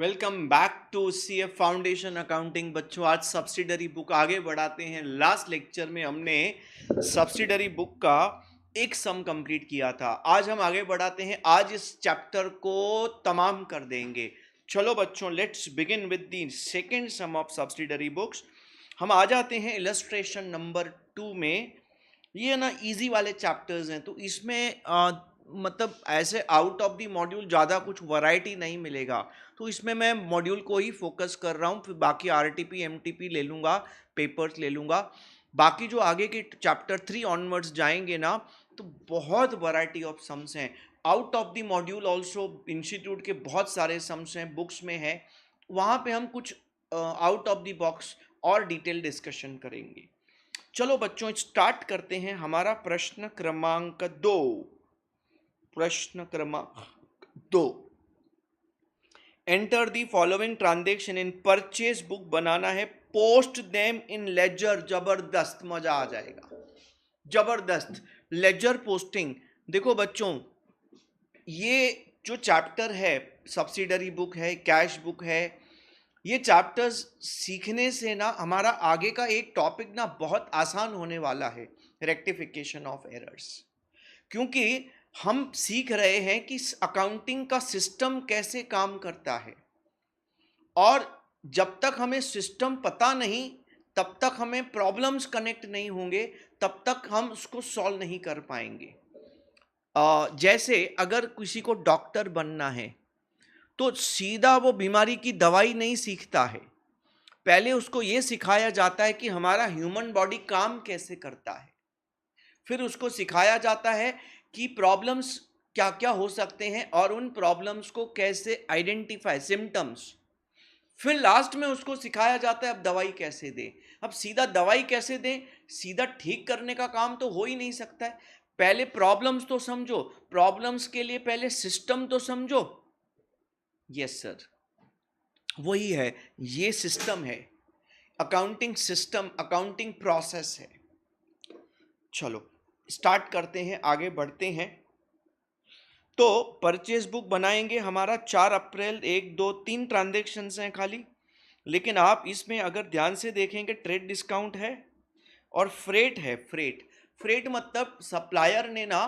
Welcome back to CF foundation accounting. बच्चों, आज subsidiary book आगे बढ़ाते हैं। लास्ट लेक्चर में हमने सब्सिडरी बुक का एक सम कंप्लीट किया था। आज हम आगे बढ़ाते हैं, आज इस चैप्टर को तमाम कर देंगे। चलो बच्चों, let's begin with the second some of subsidiary books. हम आ जाते हैं इलस्ट्रेशन नंबर 2 में। ये ना इजी वाले चैप्टर्स हैं, तो इसमें मतलब ऐसे आउट ऑफ द मॉड्यूल ज़्यादा कुछ वैरायटी नहीं मिलेगा। तो इसमें मैं मॉड्यूल को ही फोकस कर रहा हूँ, फिर बाकी आरटीपी एमटीपी ले लूँगा, पेपर्स ले लूँगा। बाकी जो आगे के चैप्टर 3 ऑनवर्ड्स जाएंगे ना, तो बहुत वैरायटी ऑफ सम्स हैं। Out of the module also institute के बहुत सारे सम्स हैं, बुक्स में है। वहाँ पे हम कुछ आउट ऑफ द बॉक्स और डिटेल डिस्कशन करेंगे। चलो बच्चों, स्टार्ट करते हैं। हमारा प्रश्न क्रमांक 2। प्रश्न क्रमांक 2, enter the following transaction in purchase book. बनाना है, पोस्ट देम इन लेजर। जबरदस्त, मजा आ जाएगा, जबरदस्त। Ledger posting. देखो बच्चों, ये जो चैप्टर है, सब्सिडरी बुक है, कैश बुक है, ये चैप्टर्स सीखने से ना हमारा आगे का एक टॉपिक ना बहुत आसान होने वाला है, रेक्टिफिकेशन ऑफ एरर्स। क्योंकि हम सीख रहे हैं कि अकाउंटिंग का सिस्टम कैसे काम करता है, और जब तक हमें सिस्टम पता नहीं, तब तक हमें प्रॉब्लम्स कनेक्ट नहीं होंगे, तब तक हम उसको सॉल्व नहीं कर पाएंगे। जैसे अगर किसी को डॉक्टर बनना है, तो सीधा वो बीमारी की दवाई नहीं सीखता है। पहले उसको ये सिखाया जाता है कि हमारा ह्यूमन बॉडी काम कैसे करता है। फिर उसको सिखाया जाता है कि प्रॉब्लम्स क्या क्या हो सकते हैं और उन प्रॉब्लम्स को कैसे आइडेंटिफाई, सिम्टम्स। फिर लास्ट में उसको सिखाया जाता है अब दवाई कैसे दें। अब सीधा दवाई कैसे दें, सीधा ठीक करने का काम तो हो ही नहीं सकता है। पहले प्रॉब्लम्स तो समझो, प्रॉब्लम्स के लिए पहले सिस्टम तो समझो। यस सर, वही है, ये सिस्टम है, अकाउंटिंग सिस्टम, अकाउंटिंग प्रोसेस है। चलो स्टार्ट करते हैं, आगे बढ़ते हैं। तो परचेज बुक बनाएंगे, हमारा 4 अप्रैल, 1 2 3 ट्रांजेक्शन्स हैं खाली। लेकिन आप इसमें अगर ध्यान से देखेंगे, ट्रेड डिस्काउंट है और फ्रेट है। फ्रेट, फ्रेट मतलब सप्लायर ने ना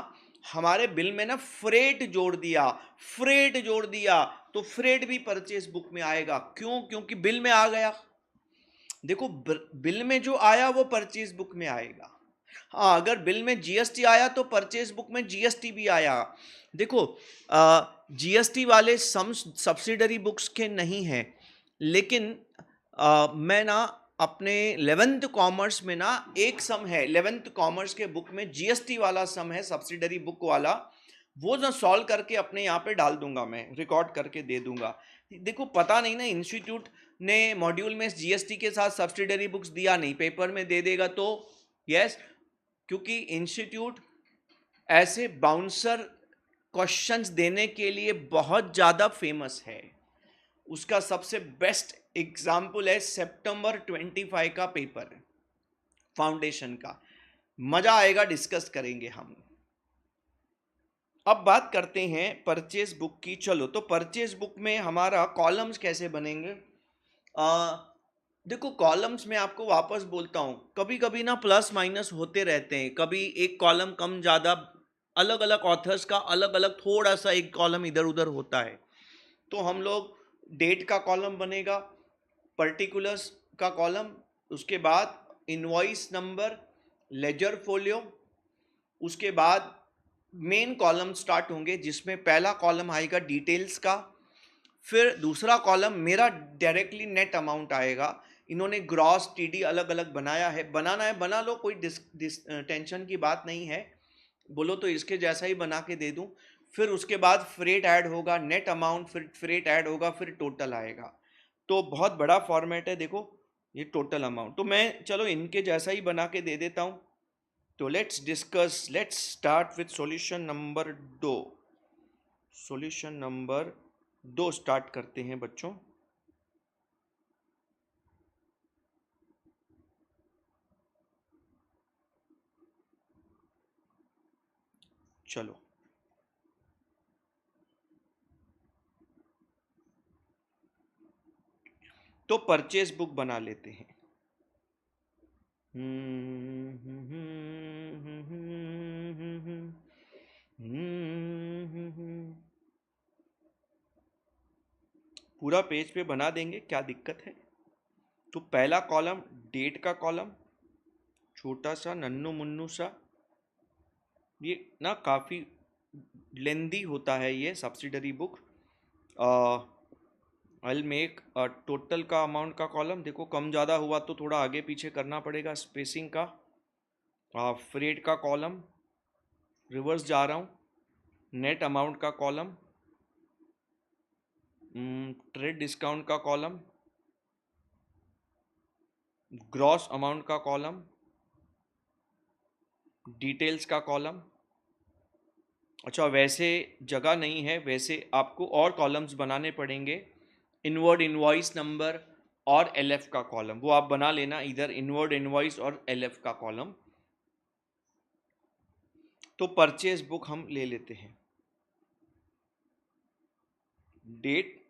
हमारे बिल में ना फ्रेट जोड़ दिया, फ्रेट जोड़ दिया, तो फ्रेट भी परचेज बुक में आएगा। क्यों? क्योंकि बिल में आ गया। देखो, बिल में जो आया वो परचेज बुक में आएगा। हाँ, अगर बिल में जीएसटी आया तो परचेज बुक में जीएसटी भी आया। देखो, जीएसटी वाले सम सब्सिडरी बुक्स के नहीं है, लेकिन मैं ना अपने 11th कॉमर्स में ना एक सम है, 11th कॉमर्स के बुक में जीएसटी वाला सम है, सब्सिडरी बुक वाला। वो ना सॉल्व करके अपने यहाँ पे डाल दूंगा, मैं रिकॉर्ड करके दे दूंगा। देखो, पता नहीं ना, इंस्टीट्यूट ने मॉड्यूल में जीएसटी के साथ सब्सिडरी बुक्स दिया नहीं, पेपर में दे देगा तो यस। क्योंकि इंस्टीट्यूट ऐसे बाउंसर क्वेश्चंस देने के लिए बहुत ज़्यादा फेमस है। उसका सबसे बेस्ट एग्जाम्पल है सितंबर 25 का पेपर, फाउंडेशन का। मजा आएगा, डिस्कस करेंगे हम। अब बात करते हैं परचेज बुक की। चलो, तो परचेज बुक में हमारा कॉलम्स कैसे बनेंगे। देखो, कॉलम्स में आपको वापस बोलता हूँ, कभी कभी ना प्लस माइनस होते रहते हैं, कभी एक कॉलम कम ज़्यादा, अलग अलग ऑथर्स का अलग अलग थोड़ा सा एक कॉलम इधर उधर होता है। तो हम लोग डेट का कॉलम बनेगा, पर्टिकुलर्स का कॉलम, उसके बाद इनवॉइस नंबर, लेजर फोलियो, उसके बाद मेन कॉलम स्टार्ट होंगे, जिसमें पहला कॉलम आएगा डिटेल्स का, फिर दूसरा कॉलम मेरा डायरेक्टली नेट अमाउंट आएगा। इन्होंने ग्रॉस टीडी अलग अलग बनाया है, बनाना है बना लो, कोई टेंशन की बात नहीं है। बोलो तो इसके जैसा ही बना के दे दूं। फिर उसके बाद फ्रेट ऐड होगा, नेट अमाउंट, फिर फ्रेट ऐड होगा, फिर टोटल आएगा। तो बहुत बड़ा फॉर्मेट है। देखो, ये टोटल अमाउंट तो मैं चलो इनके जैसा ही बना के दे देता हूं। तो let's discuss, let's start with solution number 2। Solution number 2 start करते हैं बच्चों। चलो, तो परचेज बुक बना लेते हैं। पूरा पेज पे बना देंगे, क्या दिक्कत है। तो पहला कॉलम डेट का कॉलम, छोटा सा नन्नू मुन्नू सा, ये ना काफ़ी लेंदी होता है ये subsidiary book. I make total का अमाउंट का कॉलम, देखो कम ज़्यादा हुआ तो थोड़ा आगे पीछे करना पड़ेगा स्पेसिंग का। फ्रेट का कॉलम, रिवर्स जा रहा हूँ। नेट अमाउंट का कॉलम, ट्रेड डिस्काउंट का कॉलम, ग्रॉस अमाउंट का कॉलम, डिटेल्स का कॉलम। अच्छा वैसे जगह नहीं है, वैसे आपको और कॉलम्स बनाने पड़ेंगे। इनवर्ड इनवॉइस नंबर और एलएफ का कॉलम, वो आप बना लेना, इधर इनवर्ड इनवॉइस और एलएफ का कॉलम। तो परचेज बुक हम ले लेते हैं। Date,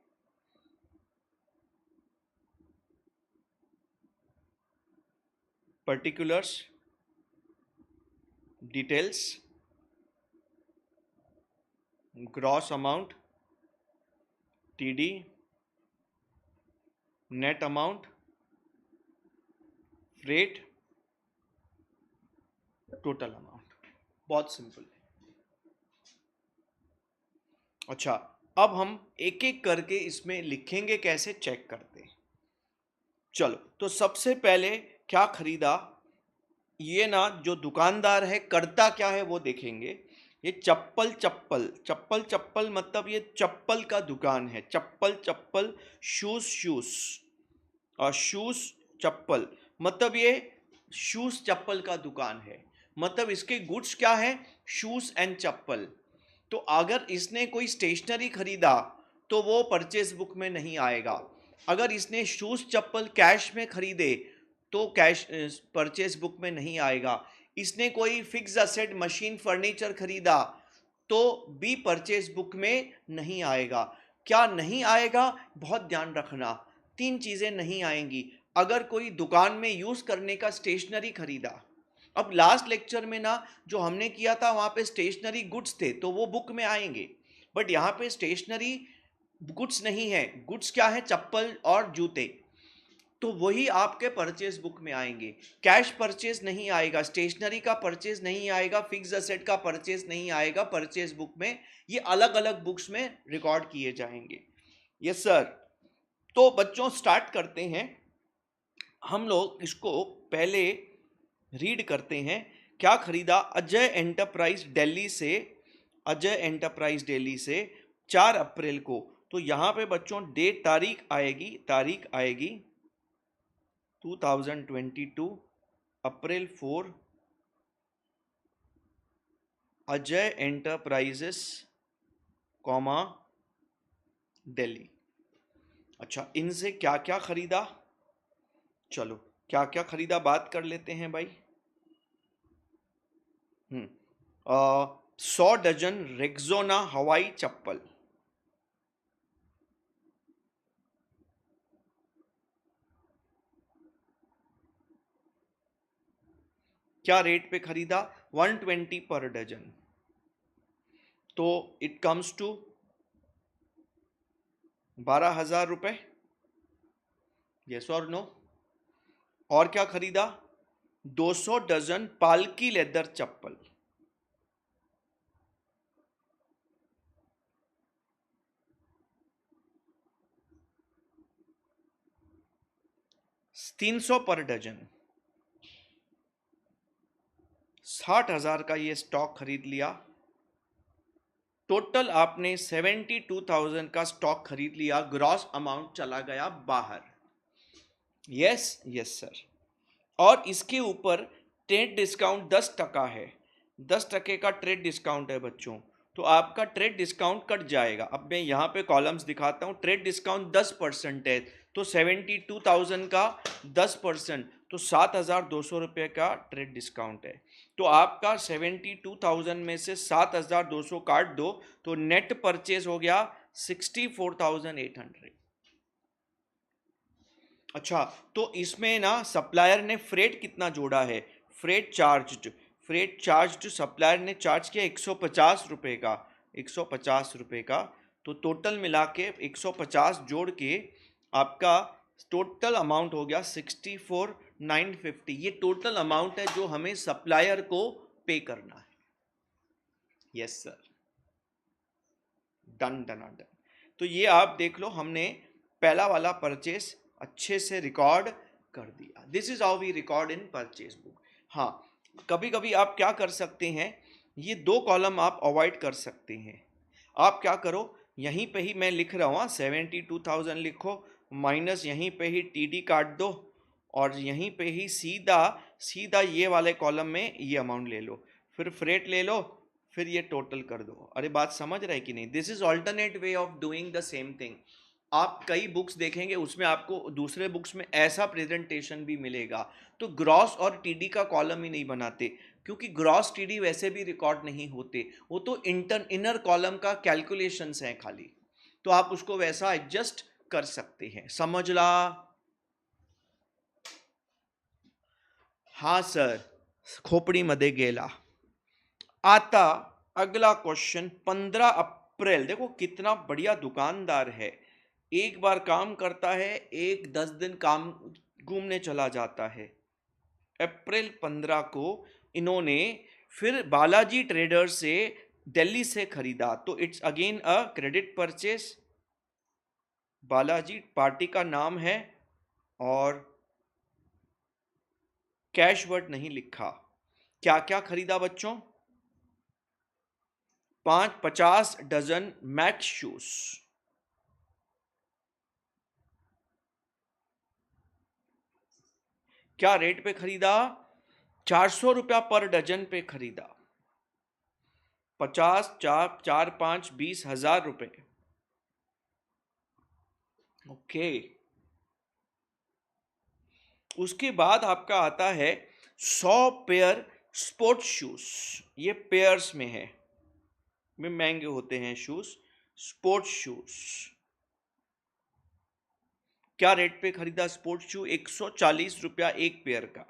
particulars, details, gross amount, TD, net amount, freight, total amount. बहुत सिंपल है। अच्छा अब हम एक एक करके इसमें लिखेंगे, कैसे चेक करते हैं। चलो तो सबसे पहले क्या खरीदा, ये ना जो दुकानदार है करता क्या है वो देखेंगे। ये चप्पल चप्पल चप्पल चप्पल मतलब ये चप्पल का दुकान है, चप्पल चप्पल, शूज शूज, और शूज चप्पल मतलब ये शूज चप्पल का दुकान है। मतलब इसके गुड्स क्या है, शूज एंड चप्पल। तो अगर इसने कोई स्टेशनरी खरीदा तो वो परचेज बुक में नहीं आएगा। अगर इसने शूज चप्पल कैश में खरीदे तो कैश परचेज बुक में नहीं आएगा। इसने कोई फिक्स असेट मशीन फर्नीचर खरीदा तो भी परचेज बुक में नहीं आएगा। क्या नहीं आएगा, बहुत ध्यान रखना, तीन चीजें नहीं आएंगी। अगर कोई दुकान में यूज करने का स्टेशनरी खरीदा, अब लास्ट लेक्चर में ना जो हमने किया था वहां पे स्टेशनरी गुड्स थे तो वो बुक में आएंगे, बट यहाँ पे स्टेशनरी गुड्स नहीं है। गुड्स क्या है, चप्पल और जूते, तो वही आपके परचेज बुक में आएंगे। कैश परचेज नहीं आएगा, स्टेशनरी का परचेज नहीं आएगा, फिक्स असेट का परचेज नहीं आएगा परचेज बुक में। ये अलग अलग बुक्स में रिकॉर्ड किए जाएंगे। Yes sir. तो बच्चों स्टार्ट करते हैं, हम लोग इसको पहले रीड करते हैं। क्या खरीदा, अजय एंटरप्राइज दिल्ली से, अजय एंटरप्राइज दिल्ली से 4 अप्रैल को। तो यहाँ पे बच्चों डेट तारीख आएगी 2022 अप्रैल 4, अजय एंटरप्राइजेस कॉमा दिल्ली। अच्छा इनसे क्या क्या खरीदा, चलो क्या क्या खरीदा बात कर लेते हैं भाई। 100 डजन रेक्सोना हवाई चप्पल, क्या रेट पे खरीदा, 120 पर डजन। तो इट कम्स टू 12,000 रुपए। यस और नो। और क्या खरीदा, 200 डजन पालकी लेदर चप्पल, $300 पर डजन। 60,000 का ये स्टॉक खरीद लिया। टोटल आपने 72,000 का स्टॉक खरीद लिया, ग्रॉस अमाउंट चला गया बाहर। Yes yes sir. और इसके ऊपर ट्रेड डिस्काउंट 10% है, 10% का ट्रेड डिस्काउंट है बच्चों। तो आपका ट्रेड डिस्काउंट कट जाएगा। अब मैं यहाँ पे कॉलम्स दिखाता हूँ, ट्रेड डिस्काउंट 10% है, तो 72,000 का 10%, तो 7,200 रुपये का ट्रेड डिस्काउंट है। तो आपका 72,000 में से 7,200 काट दो तो नेट परचेज हो गया 64,800। अच्छा, तो इसमें ना सप्लायर ने फ्रेट कितना जोड़ा है? फ्रेट चार्ज सप्लायर ने चार्ज किया 150 रुपये का, 150 रुपये का। तो टोटल मिला के 150 जोड़ के आपका टोटल अमाउंट हो गया 64,950। ये टोटल अमाउंट है जो हमें सप्लायर को पे करना है। Yes sir, done done done. तो ये आप देख लो, हमने पहला वाला परचेस अच्छे से रिकॉर्ड कर दिया। This is how we record in purchase book. हाँ, कभी कभी आप क्या कर सकते हैं, ये दो कॉलम आप अवॉइड कर सकते हैं। आप क्या करो, यहीं पे ही मैं लिख रहा हूँ 72,000 लिखो, माइनस यहीं पे ही टीडी काट दो, और यहीं पे ही सीधा सीधा ये वाले कॉलम में ये अमाउंट ले लो, फिर फ्रेट ले लो, फिर ये टोटल कर दो। अरे बात समझ रहे कि नहीं? This is alternate way of doing the same thing. आप कई बुक्स देखेंगे, उसमें आपको दूसरे बुक्स में ऐसा प्रेजेंटेशन भी मिलेगा। तो ग्रॉस और टीडी का कॉलम ही नहीं बनाते, क्योंकि ग्रॉस टीडी वैसे भी रिकॉर्ड नहीं होते, वो तो इनर कॉलम का कैलकुलेशंस हैं खाली। तो आप उसको वैसा एडजस्ट कर सकते हैं। समझ ला? हाँ सर, खोपड़ी मध्ये गेला। आता अगला क्वेश्चन, 15 अप्रैल। देखो कितना बढ़िया दुकानदार है, एक बार काम करता है, एक 10 दिन काम घूमने चला जाता है। अप्रैल 15 को इन्होंने फिर बालाजी ट्रेडर से दिल्ली से खरीदा, तो it's again a credit purchase. Balaji party का नाम है, और कैश वर्ड नहीं लिखा। क्या क्या खरीदा बच्चों? 50 डजन मैक्स शूज। क्या रेट पे खरीदा? 400 रुपया पर डजन पे खरीदा। 50 चार चार 5 20 हजार रुपए। ओके, उसके बाद आपका आता है 100 पेयर स्पोर्ट्स शूज। ये पेयर्स में है, में महंगे होते हैं शूज, स्पोर्ट्स शूज। क्या रेट पे खरीदा स्पोर्ट्स शू? 140 रुपया एक पेयर का।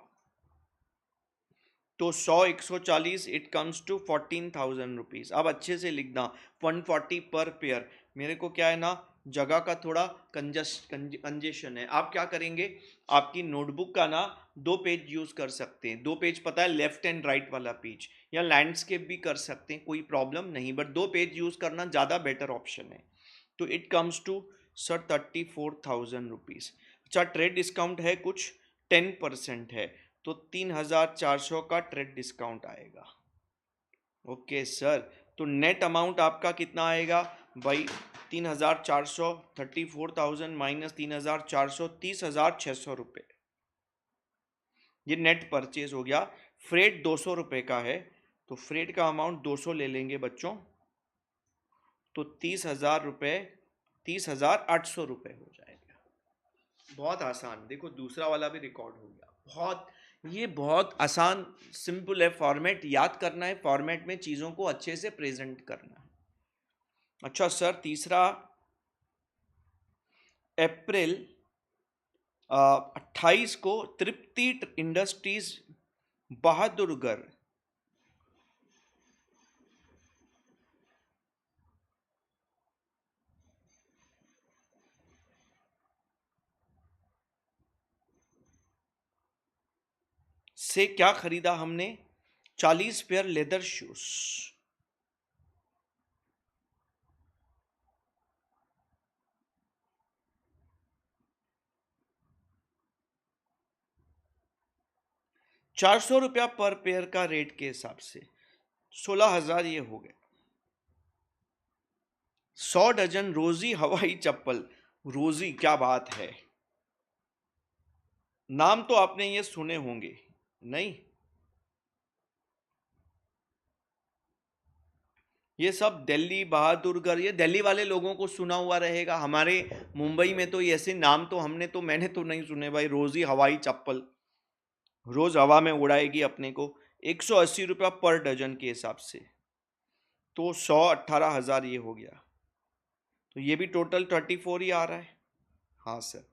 तो 100 140, इट कम्स टू 14,000 रुपीज। अब अच्छे से लिखना, 140 पर पेयर। मेरे को क्या है ना, जगह का थोड़ा कंजेशन है। आप क्या करेंगे, आपकी नोटबुक का ना 2 पेज यूज कर सकते हैं। 2 पेज पता है, लेफ्ट एंड राइट वाला पेज, या लैंडस्केप भी कर सकते हैं, कोई प्रॉब्लम नहीं, बट 2 पेज यूज करना ज़्यादा बेटर ऑप्शन है। तो it comes to sir 34,000 rupees. अच्छा, ट्रेड डिस्काउंट है कुछ, 10% है, तो 3,400 का ट्रेड डिस्काउंट आएगा। ओके सर, तो नेट अमाउंट आपका कितना आएगा भाई? 3,400, 34,000 माइनस 3,400, 30,600 रुपये। ये नेट परचेज हो गया। फ्रेट 200 रुपये का है, तो फ्रेट का अमाउंट 200 ले लेंगे बच्चों, तो 30,000 रुपये, 30,800 रुपये हो जाएगा। बहुत आसान। देखो दूसरा वाला भी रिकॉर्ड हो गया। ये बहुत आसान, सिंपल है। फॉर्मेट याद करना है, फॉर्मेट में चीज़ों को अच्छे से प्रेजेंट करना है। अच्छा सर, तीसरा, अप्रैल 28 को तृप्ति इंडस्ट्रीज बहादुरगढ़ से क्या खरीदा हमने? 40 पेयर लेदर शूज। ₹400 पर पेयर का रेट के हिसाब से 16,000 ये हो गए। 100 डजन रोजी हवाई चप्पल। रोजी, क्या बात है, नाम तो आपने ये सुने होंगे, नहीं? ये सब दिल्ली बहादुरगढ़, ये दिल्ली वाले लोगों को सुना हुआ रहेगा। हमारे मुंबई में तो ऐसे नाम तो मैंने तो नहीं सुने भाई। रोजी हवाई चप्पल, रोज हवा में उड़ाएगी अपने को। 180 रुपया पर डजन के हिसाब से, तो 118,000 ये हो गया। तो ये भी टोटल 34 ही आ रहा है। हाँ सर,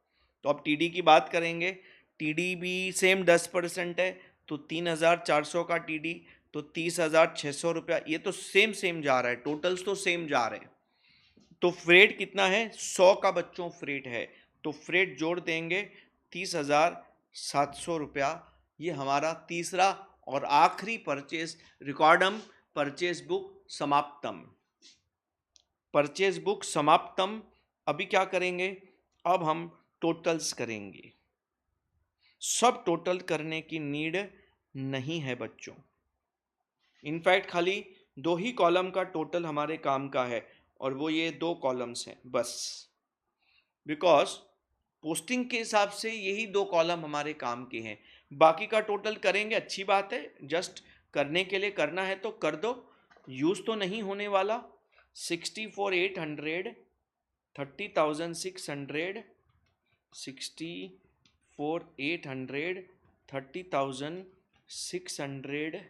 तो अब टीडी की बात करेंगे, टीडी भी सेम 10% है, तो 3,400 का टीडी, तो 30,600 रुपया, ये तो सेम जा रहा है, टोटल्स तो सेम जा रहे हैं। तो फ्रेट कितना है, 100 का बच्चों फ्रेट है, तो फ्रेट जोड़ देंगे 30,700 रुपया। ये हमारा तीसरा और आखिरी परचेज, रिकॉर्डम परचेज बुक समाप्तम, परचेज बुक समाप्तम। अभी क्या करेंगे, अब हम टोटल्स करेंगे। सब टोटल करने की नीड नहीं है बच्चों, इनफैक्ट खाली 2 ही कॉलम का टोटल हमारे काम का है, और वो ये 2 कॉलम्स हैं बस, बिकॉज पोस्टिंग के हिसाब से यही 2 कॉलम हमारे काम के हैं। बाकी का टोटल करेंगे, अच्छी बात है, जस्ट करने के लिए करना है तो कर दो, यूज तो नहीं होने वाला। 64,800, 30,600, 64,800, 30,600,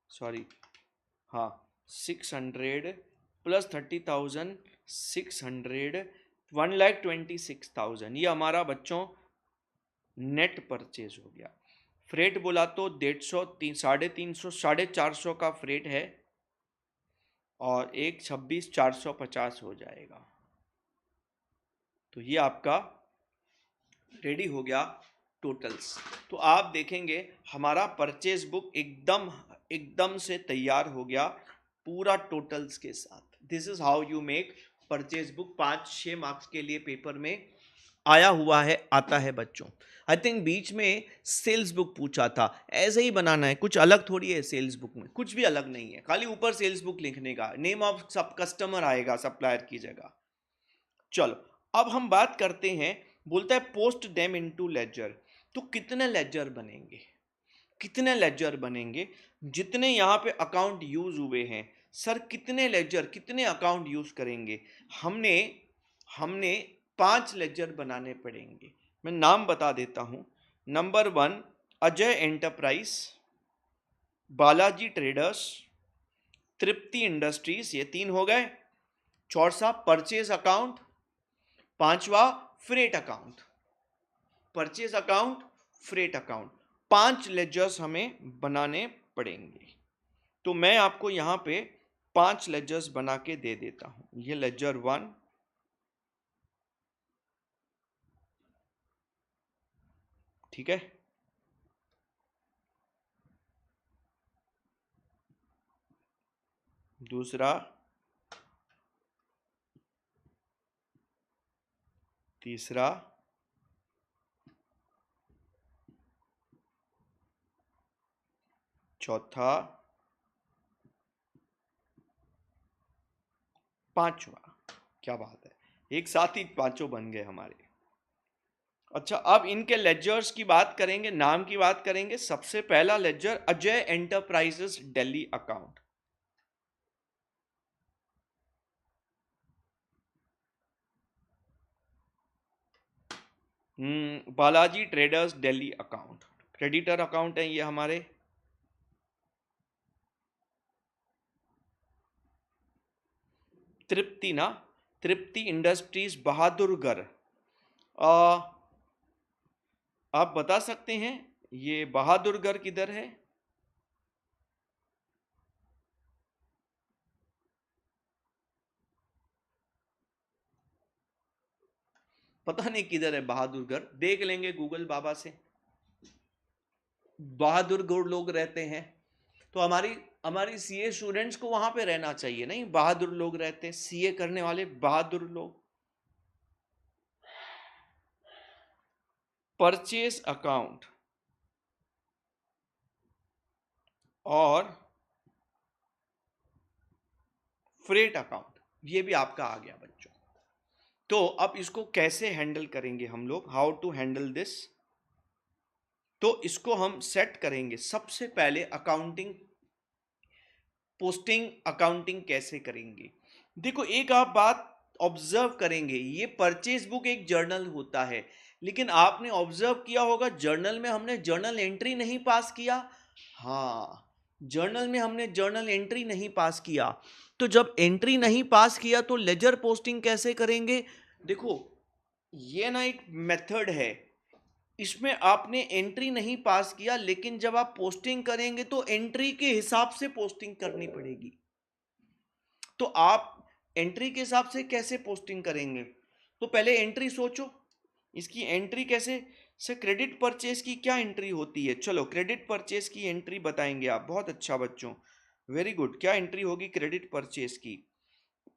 सॉरी, हाँ 600 प्लस 30,600, 1,26,000, ये हमारा बच्चों नेट परचेज हो गया। फ्रेट बोला तो 150, 350, 450 का फ्रेट है, और 126,450 हो जाएगा। तो ये आपका रेडी हो गया टोटल्स। तो आप देखेंगे हमारा परचेज बुक एकदम से तैयार हो गया पूरा टोटल्स के साथ। This is how you make purchase book. 5-6 marks के लिए पेपर में आया हुआ है, आता है बच्चों। आई थिंक बीच में सेल्स बुक पूछा था, ऐसे ही बनाना है, कुछ अलग थोड़ी है सेल्स बुक में, कुछ भी अलग नहीं है, खाली ऊपर सेल्स बुक लिखने का, नेम ऑफ सब कस्टमर आएगा सप्लायर की जगह। चलो अब हम बात करते हैं, बोलता है पोस्ट देम इनटू लेजर। तो कितने लेजर बनेंगे, कितने लेजर बनेंगे, जितने यहाँ पे अकाउंट यूज हुए हैं सर, कितने लेजर, कितने अकाउंट यूज करेंगे, हमने हमने 5 लेजर बनाने पड़ेंगे। मैं नाम बता देता हूं। Number 1 Ajay enterprise, Balaji traders, Tripti industries, ये 3 हो गए। चौथा परचेज अकाउंट, 5वां freight account, purchase account, freight account, 5 ledgers हमें बनाने पड़ेंगे। तो मैं आपको यहां पे 5 लेजर्स बना के दे देता हूं। ये लेजर 1, ठीक है, दूसरा, तीसरा, चौथा, 5वां। क्या बात है, एक साथ ही 5 बन गए हमारे। अच्छा, अब इनके लेजर्स की बात करेंगे, नाम की बात करेंगे। सबसे पहला ledger Ajay Enterprises Delhi account, Balaji Traders Delhi account, creditor account है ये हमारे। तृप्ति ना, तृप्ति इंडस्ट्रीज बहादुरगढ़, आप बता सकते हैं ये बहादुरगढ़ किधर है? पता नहीं किधर है बहादुरगढ़, देख लेंगे गूगल बाबा से। बहादुरगढ़ लोग रहते हैं, तो हमारी हमारी सीए स्टूडेंट्स को वहां पे रहना चाहिए, नहीं बहादुर लोग रहते हैं, सीए करने वाले बहादुर लोग। परचेज अकाउंट और फ्रेट अकाउंट, ये भी आपका आ गया बच्चों। तो अब इसको कैसे हैंडल करेंगे हम लोग, हाउ टू हैंडल दिस। तो इसको हम सेट करेंगे। सबसे पहले अकाउंटिंग, पोस्टिंग अकाउंटिंग कैसे करेंगे। देखो एक आप बात ऑब्जर्व करेंगे, ये परचेज बुक एक जर्नल होता है, लेकिन आपने ऑब्जर्व किया होगा जर्नल में हमने जर्नल एंट्री नहीं पास किया। हाँ, जर्नल में हमने जर्नल एंट्री नहीं पास किया। तो जब एंट्री नहीं पास किया तो लेजर पोस्टिंग कैसे करेंगे। देखो ये ना एक मेथड है, इसमें आपने एंट्री नहीं पास किया, लेकिन जब आप पोस्टिंग करेंगे तो एंट्री के हिसाब से पोस्टिंग करनी पड़ेगी। तो आप एंट्री के हिसाब से कैसे पोस्टिंग करेंगे? तो पहले एंट्री सोचो, इसकी एंट्री कैसे से क्रेडिट परचेज की क्या एंट्री होती है? चलो क्रेडिट परचेज की एंट्री बताएंगे आप। बहुत अच्छा बच्चों, वेरी गुड। क्या एंट्री होगी क्रेडिट परचेज की?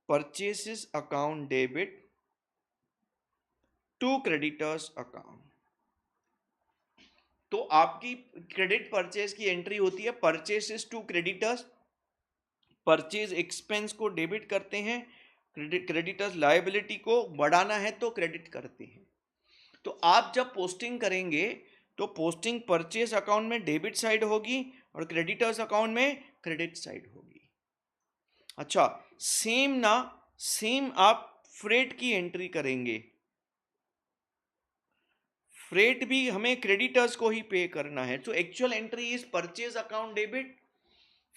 Purchases account debit to creditors account. तो आपकी क्रेडिट परचेज की एंट्री होती है purchases to creditors. Purchase expense को डेबिट करते हैं, क्रेडिटर्स लायबिलिटी को बढ़ाना है तो क्रेडिट करते हैं। तो आप जब पोस्टिंग करेंगे तो पोस्टिंग परचेज अकाउंट में डेबिट साइड होगी और क्रेडिटर्स अकाउंट में क्रेडिट साइड होगी। अच्छा, सेम ना, सेम आप फ्रेट की एंट्री करेंगे। फ्रेट भी हमें क्रेडिटर्स को ही पे करना है। तो actual entry is purchase account debit,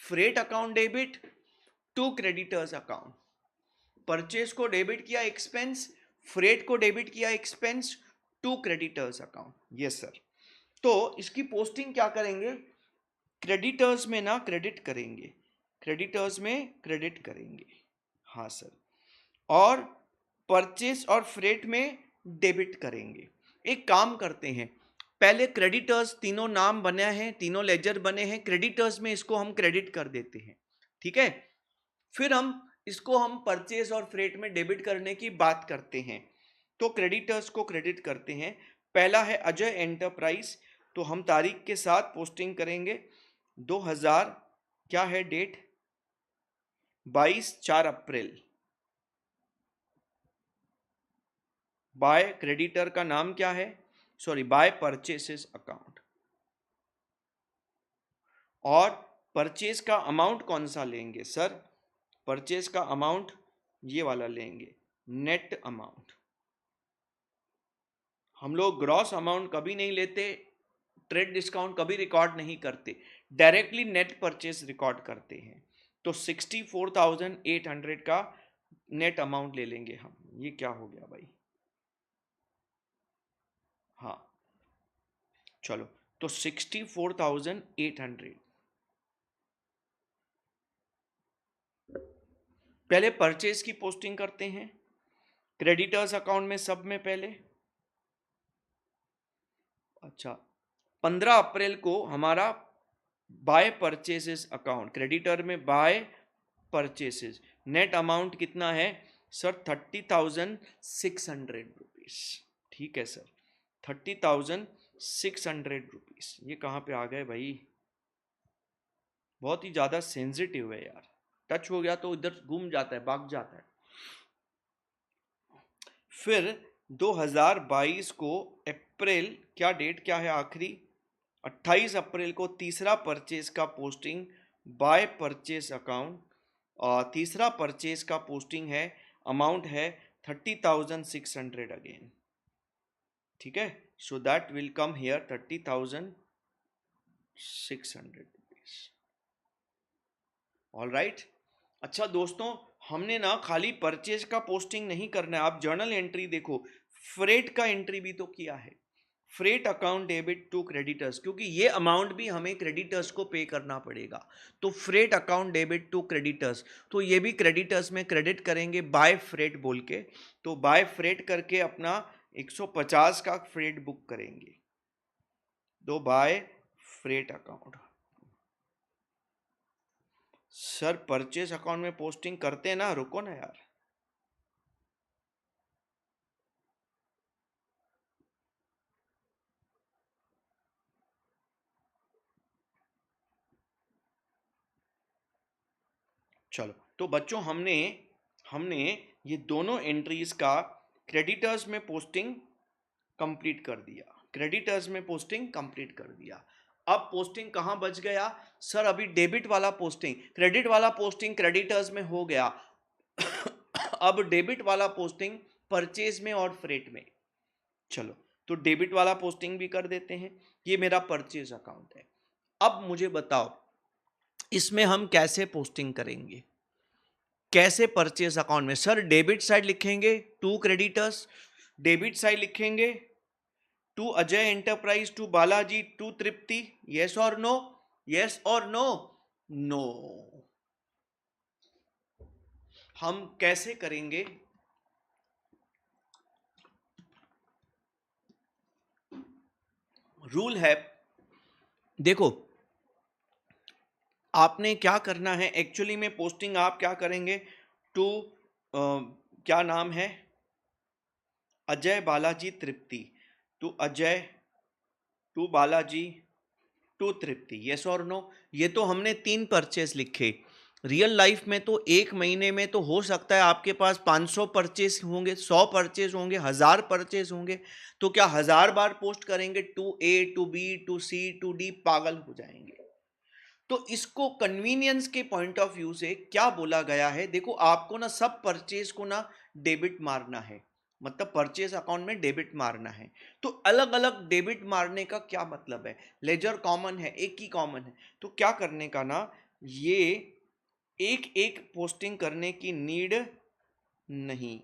freight account debit to creditors account. Purchase को डेबिट किया एक्सपेंस, फ्रेट को डेबिट किया expense to creditors account. Yes sir. तो इसकी पोस्टिंग क्या करेंगे? क्रेडिटर्स में ना क्रेडिट करेंगे, क्रेडिटर्स में क्रेडिट करेंगे। हाँ सर। और परचेस और फ्रेट में डेबिट करेंगे। एक काम करते हैं, पहले क्रेडिटर्स, तीनों नाम बने हैं, तीनों लेजर बने हैं, क्रेडिटर्स में इसको हम क्रेडिट कर देते हैं, ठीक है। फिर हम इसको हम परचेस और फ्रेट में डेबिट करने की बात करते हैं। तो क्रेडिटर्स को क्रेडिट करते हैं। पहला है अजय एंटरप्राइज, तो हम तारीख के साथ पोस्टिंग करेंगे 2000, क्या है डेट, 22/4 अप्रैल। बाय क्रेडिटर का नाम क्या है, सॉरी बाय परचेसेस अकाउंट। और परचेज का अमाउंट कौन सा लेंगे सर? परचेज का अमाउंट ये वाला लेंगे, नेट अमाउंट। हम लोग ग्रॉस अमाउंट कभी नहीं लेते, ट्रेड डिस्काउंट कभी रिकॉर्ड नहीं करते, डायरेक्टली नेट परचेज रिकॉर्ड करते हैं। तो 64,800 का नेट अमाउंट ले लेंगे हम। ये क्या हो गया भाई? हाँ चलो, तो 64,800। पहले परचेज की पोस्टिंग करते हैं क्रेडिटर्स अकाउंट में, सब में पहले। अच्छा, 15 अप्रैल को हमारा बाय परचेसेस अकाउंट, क्रेडिटर में बाय परचेसेस, नेट अमाउंट कितना है सर? 30,600 रुपीज। ठीक है सर, 30,600 रुपीज। ये कहाँ पे आ गए भाई? बहुत ही ज़्यादा सेंसिटिव है यार, टच हो गया तो इधर घूम जाता है, भाग जाता है। फिर 2022 को अप्रैल, क्या डेट क्या है आखिरी? 28 अप्रैल को तीसरा परचेज का पोस्टिंग बाय परचेज अकाउंट, और तीसरा परचेज का पोस्टिंग है, अमाउंट है 30,600 अगेन। ठीक है, so that will come here 30,600 rupees. All right. अच्छा दोस्तों, हमने ना खाली परचेज का पोस्टिंग नहीं करना है, आप जर्नल एंट्री देखो, फ्रेट का एंट्री भी तो किया है, freight account debit to creditors, क्योंकि ये अमाउंट भी हमें क्रेडिटर्स को पे करना पड़ेगा। तो freight account debit to creditors, तो ये भी क्रेडिटर्स में क्रेडिट करेंगे बाय फ्रेट बोल के। तो बाय फ्रेट करके अपना 150 का फ्रेट बुक करेंगे, तो by freight account. Sir purchase account में पोस्टिंग करते हैं ना, रुको ना यार। चलो, तो बच्चों हमने हमने ये दोनों एंट्रीज का क्रेडिटर्स में पोस्टिंग कंप्लीट कर दिया, क्रेडिटर्स में पोस्टिंग कंप्लीट कर दिया। अब पोस्टिंग कहाँ बच गया सर? अभी डेबिट वाला पोस्टिंग, क्रेडिट वाला पोस्टिंग क्रेडिटर्स में हो गया। अब डेबिट वाला पोस्टिंग परचेज में और फ्रेट में। चलो, तो डेबिट वाला पोस्टिंग भी कर देते हैं। ये मेरा परचेज अकाउंट है। अब मुझे बताओ इसमें हम कैसे पोस्टिंग करेंगे? कैसे परचेज अकाउंट में? सर डेबिट साइड लिखेंगे टू क्रेडिटर्स, डेबिट साइड लिखेंगे to Ajay enterprise, to Balaji, to Tripti, yes और नो, यस और नो, नो। हम कैसे करेंगे? रूल है, देखो आपने क्या करना है एक्चुअली में, पोस्टिंग आप क्या करेंगे, टू क्या नाम है, Ajay Balaji Tripti, to Ajay, to Balaji, to Tripti, yes और नो। ये तो हमने 3 परचेस लिखे। रियल लाइफ में तो एक महीने में तो हो सकता है आपके पास 500 परचेस होंगे, 100 परचेस होंगे, 1000 परचेस होंगे। तो क्या 1000 बार पोस्ट करेंगे to A, to B, to C, to D? पागल हो जाएंगे। तो इसको कन्वीनियंस के पॉइंट ऑफ व्यू से क्या बोला गया है, देखो आपको ना सब परचेज को ना डेबिट मारना है, मतलब परचेज अकाउंट में डेबिट मारना है। तो अलग अलग डेबिट मारने का क्या मतलब है? लेजर कॉमन है, एक ही कॉमन है, तो क्या करने का ना, ये एक एक पोस्टिंग करने की नीड नहीं,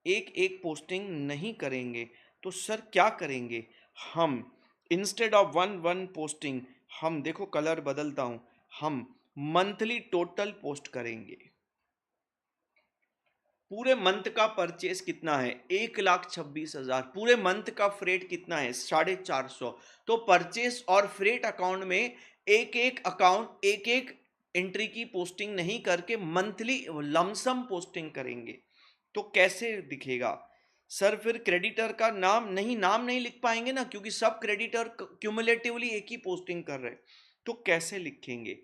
एक एक पोस्टिंग नहीं करेंगे। तो सर क्या करेंगे हम? Instead of one one posting, हम देखो कलर बदलता हूं, हम मंथली टोटल पोस्ट करेंगे। पूरे मंथ का परचेस कितना है? 1,26,000। पूरे मंथ का फ्रेट कितना है? 450। तो परचेस और फ्रेट अकाउंट में एक एक अकाउंट, एक एक एंट्री की पोस्टिंग नहीं करके मंथली लमसम पोस्टिंग करेंगे। तो कैसे दिखेगा सर? फिर क्रेडिटर का नाम नहीं, नाम नहीं लिख पाएंगे ना, क्योंकि सब क्रेडिटर क्यूमुलेटिवली एक ही पोस्टिंग कर रहे हैं। तो कैसे लिखेंगे?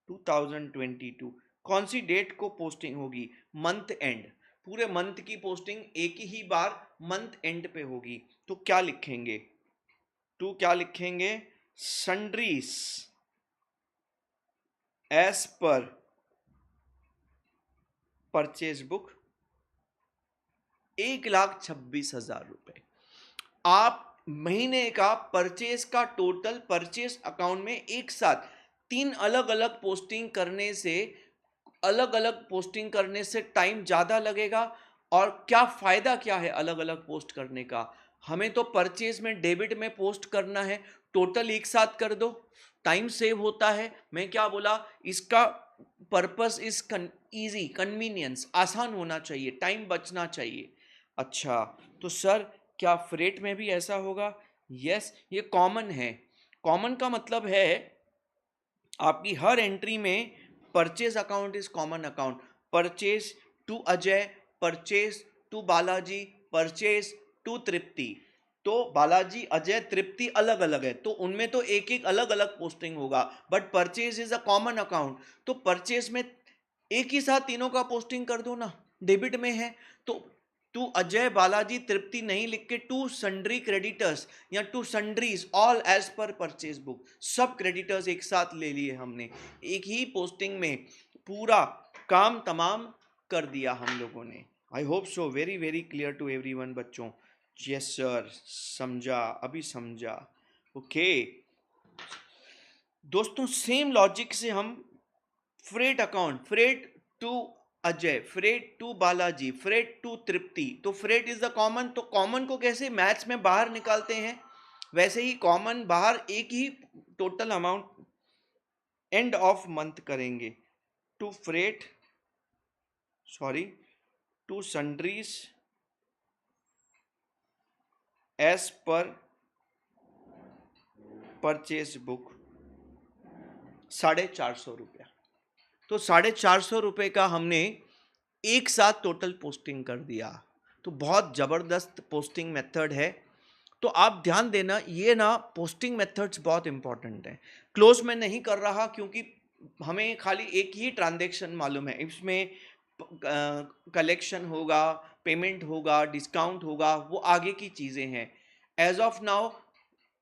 2022 कौन सी डेट को पोस्टिंग होगी? Month and. पूरे मंथ की पोस्टिंग एक ही बार मंथ एंड पे होगी। तो क्या लिखेंगे? टू क्या लिखेंगे? Sundries as per purchase book 1,26,000 रुपए। आप महीने का परचेस का टोटल परचेस अकाउंट में एक साथ 3 अलग अलग पोस्टिंग करने से, अलग अलग पोस्टिंग करने से टाइम ज़्यादा लगेगा। और क्या फ़ायदा क्या है अलग अलग पोस्ट करने का? हमें तो परचेज में डेबिट में पोस्ट करना है, टोटल एक साथ कर दो, टाइम सेव होता है। मैं क्या बोला, इसका पर्पस इज ईजी, कन्वीनियंस, आसान होना चाहिए, टाइम बचना चाहिए। अच्छा, तो सर क्या फ्रेट में भी ऐसा होगा? यस, ये कॉमन है। कॉमन का मतलब है आपकी हर एंट्री में purchase account is common account. Purchase to Ajay, purchase to Balaji, purchase to Tripti. तो बालाजी, अजय, तृप्ति अलग अलग है, तो उनमें तो एक एक अलग अलग पोस्टिंग होगा, but purchase is a common account. तो परचेज में एक ही साथ तीनों का पोस्टिंग कर दो ना, डेबिट में है तो टू अजय, बालाजी, तृप्ति नहीं लिख के टू सन्ड्री क्रेडिटर्स या to sundries all as per purchase book, सब क्रेडिटर्स एक साथ ले लिए हमने, एक ही पोस्टिंग में पूरा काम तमाम कर दिया हम लोगों ने। I hope so very very clear to everyone बच्चों। यस सर, समझा, अभी समझा। ओके दोस्तों, सेम लॉजिक से हम freight account, freight to Ajay, freight to Balaji, freight to Tripti, तो फ्रेट इज द कॉमन, तो कॉमन को कैसे मैथ्स में बाहर निकालते हैं, वैसे ही कॉमन बाहर एक ही total amount end of month करेंगे। To freight, sorry, to sundries as per purchase book 450 रुपया। तो 450 रुपये का हमने एक साथ टोटल पोस्टिंग कर दिया। तो बहुत ज़बरदस्त पोस्टिंग मेथड है। तो आप ध्यान देना, ये ना पोस्टिंग मेथड्स बहुत इंपॉर्टेंट है। क्लोज में नहीं कर रहा क्योंकि हमें खाली एक ही ट्रांजैक्शन मालूम है, इसमें कलेक्शन होगा, पेमेंट होगा, डिस्काउंट होगा, वो आगे की चीज़ें हैं। एज ऑफ नाउ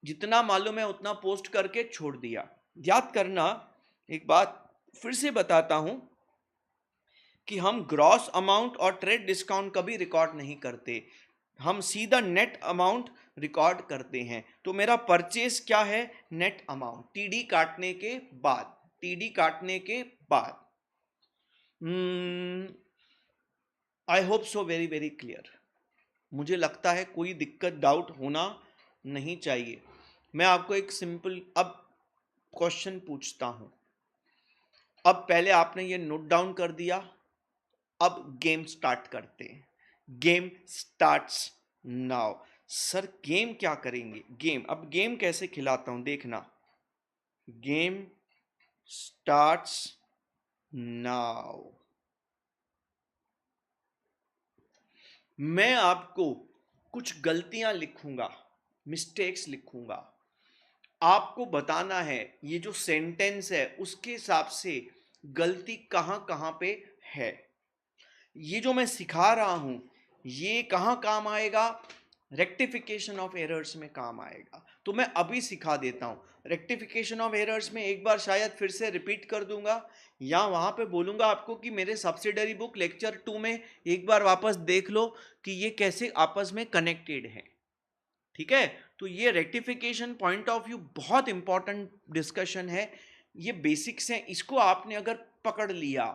जितना मालूम है उतना पोस्ट करके छोड़ दिया। याद करना, एक बात फिर से बताता हूं कि हम ग्रॉस अमाउंट और ट्रेड डिस्काउंट कभी रिकॉर्ड नहीं करते, हम सीधा नेट अमाउंट रिकॉर्ड करते हैं। तो मेरा परचेज क्या है? नेट अमाउंट, टीडी काटने के बाद, टीडी काटने के बाद। आई hope so very very clear. मुझे लगता है कोई दिक्कत डाउट होना नहीं चाहिए। मैं आपको एक सिंपल अब क्वेश्चन पूछता हूं। अब पहले आपने ये नोट डाउन कर दिया, अब गेम स्टार्ट करते हैं। Game starts now. Sir game क्या करेंगे? गेम, अब गेम कैसे खिलाता हूं देखना। Game starts now. मैं आपको कुछ गलतियां लिखूंगा, मिस्टेक्स लिखूंगा। आपको बताना है ये जो सेंटेंस है उसके हिसाब से गलती कहां कहां पे है। ये जो मैं सिखा रहा हूं ये कहां काम आएगा? रेक्टिफिकेशन ऑफ एरर्स में काम आएगा। तो मैं अभी सिखा देता हूं। रेक्टिफिकेशन ऑफ एरर्स में एक बार शायद फिर से रिपीट कर दूंगा, या वहां पे बोलूंगा आपको कि मेरे सब्सिडरी बुक लेक्चर 2 में एक बार वापस देख लो कि ये कैसे आपस में कनेक्टेड है। ठीक है, तो ये रेक्टिफिकेशन पॉइंट ऑफ व्यू बहुत इंपॉर्टेंट डिस्कशन है। ये बेसिक्स हैं, इसको आपने अगर पकड़ लिया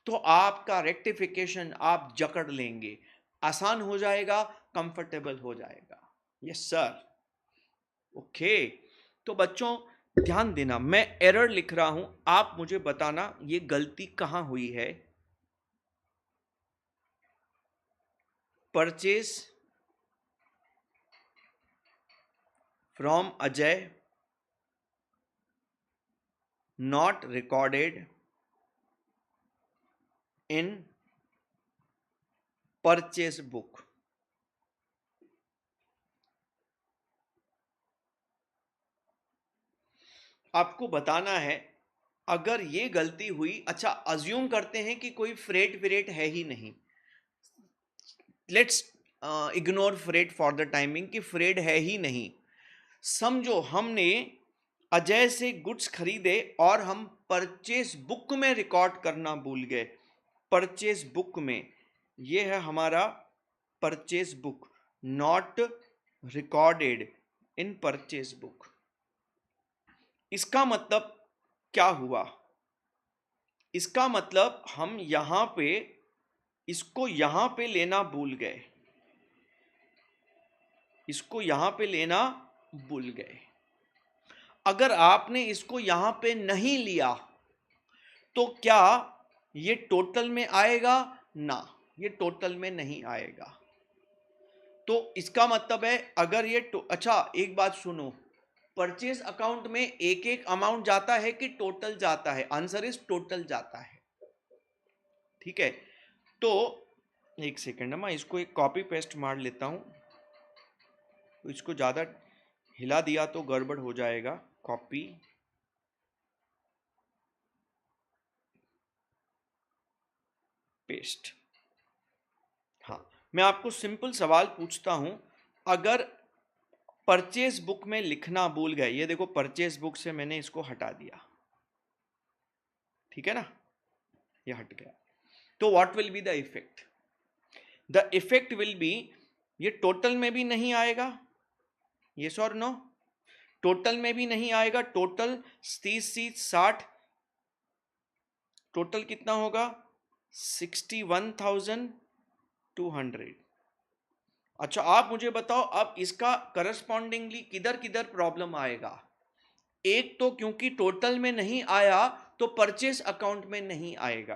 तो आपका रेक्टिफिकेशन आप जकड़ लेंगे, आसान हो जाएगा, कंफर्टेबल हो जाएगा। Yes sir. ओके, तो बच्चों ध्यान देना, मैं एरर लिख रहा हूं, आप मुझे बताना ये गलती कहां हुई है। Purchase from Ajay not recorded in purchase book. आपको बताना है अगर ये गलती हुई। अच्छा, अज्यूम करते हैं कि कोई फ्रेट विरेट है ही नहीं। Let's ignore freight for the timing कि फ्रेट है ही नहीं। समझो हमने अजय से गुड्स खरीदे और हम परचेस बुक में रिकॉर्ड करना भूल गए। परचेस बुक में ये है हमारा purchase book, not recorded in purchase book. इसका मतलब क्या हुआ? इसका मतलब हम यहां पे इसको यहां पे लेना भूल गए, इसको यहां पे लेना भूल गए। अगर आपने इसको यहां पे नहीं लिया तो क्या ये टोटल में आएगा? ना, ये टोटल में नहीं आएगा। तो इसका मतलब है अगर ये अच्छा एक बात सुनो, परचेज अकाउंट में एक एक अमाउंट जाता है कि टोटल जाता है? आंसर इज टोटल जाता है। ठीक है, तो एक सेकेंड, मैं इसको एक कॉपी पेस्ट मार लेता हूं। तो इसको ज्यादा हिला दिया तो गड़बड़ हो जाएगा। Copy paste. हाँ, मैं आपको सिंपल सवाल पूछता हूं, अगर परचेज बुक में लिखना भूल गए, ये देखो परचेज बुक से मैंने इसको हटा दिया, ठीक है ना, ये हट गया, तो what will be the effect? The effect will be ये टोटल में भी नहीं आएगा। यस और नो? टोटल में भी नहीं आएगा। टोटल 30 टोटल कितना होगा? 61,200। अच्छा आप मुझे बताओ अब इसका करस्पॉन्डिंगली किधर किधर प्रॉब्लम आएगा? एक तो क्योंकि टोटल में नहीं आया तो परचेज अकाउंट में नहीं आएगा।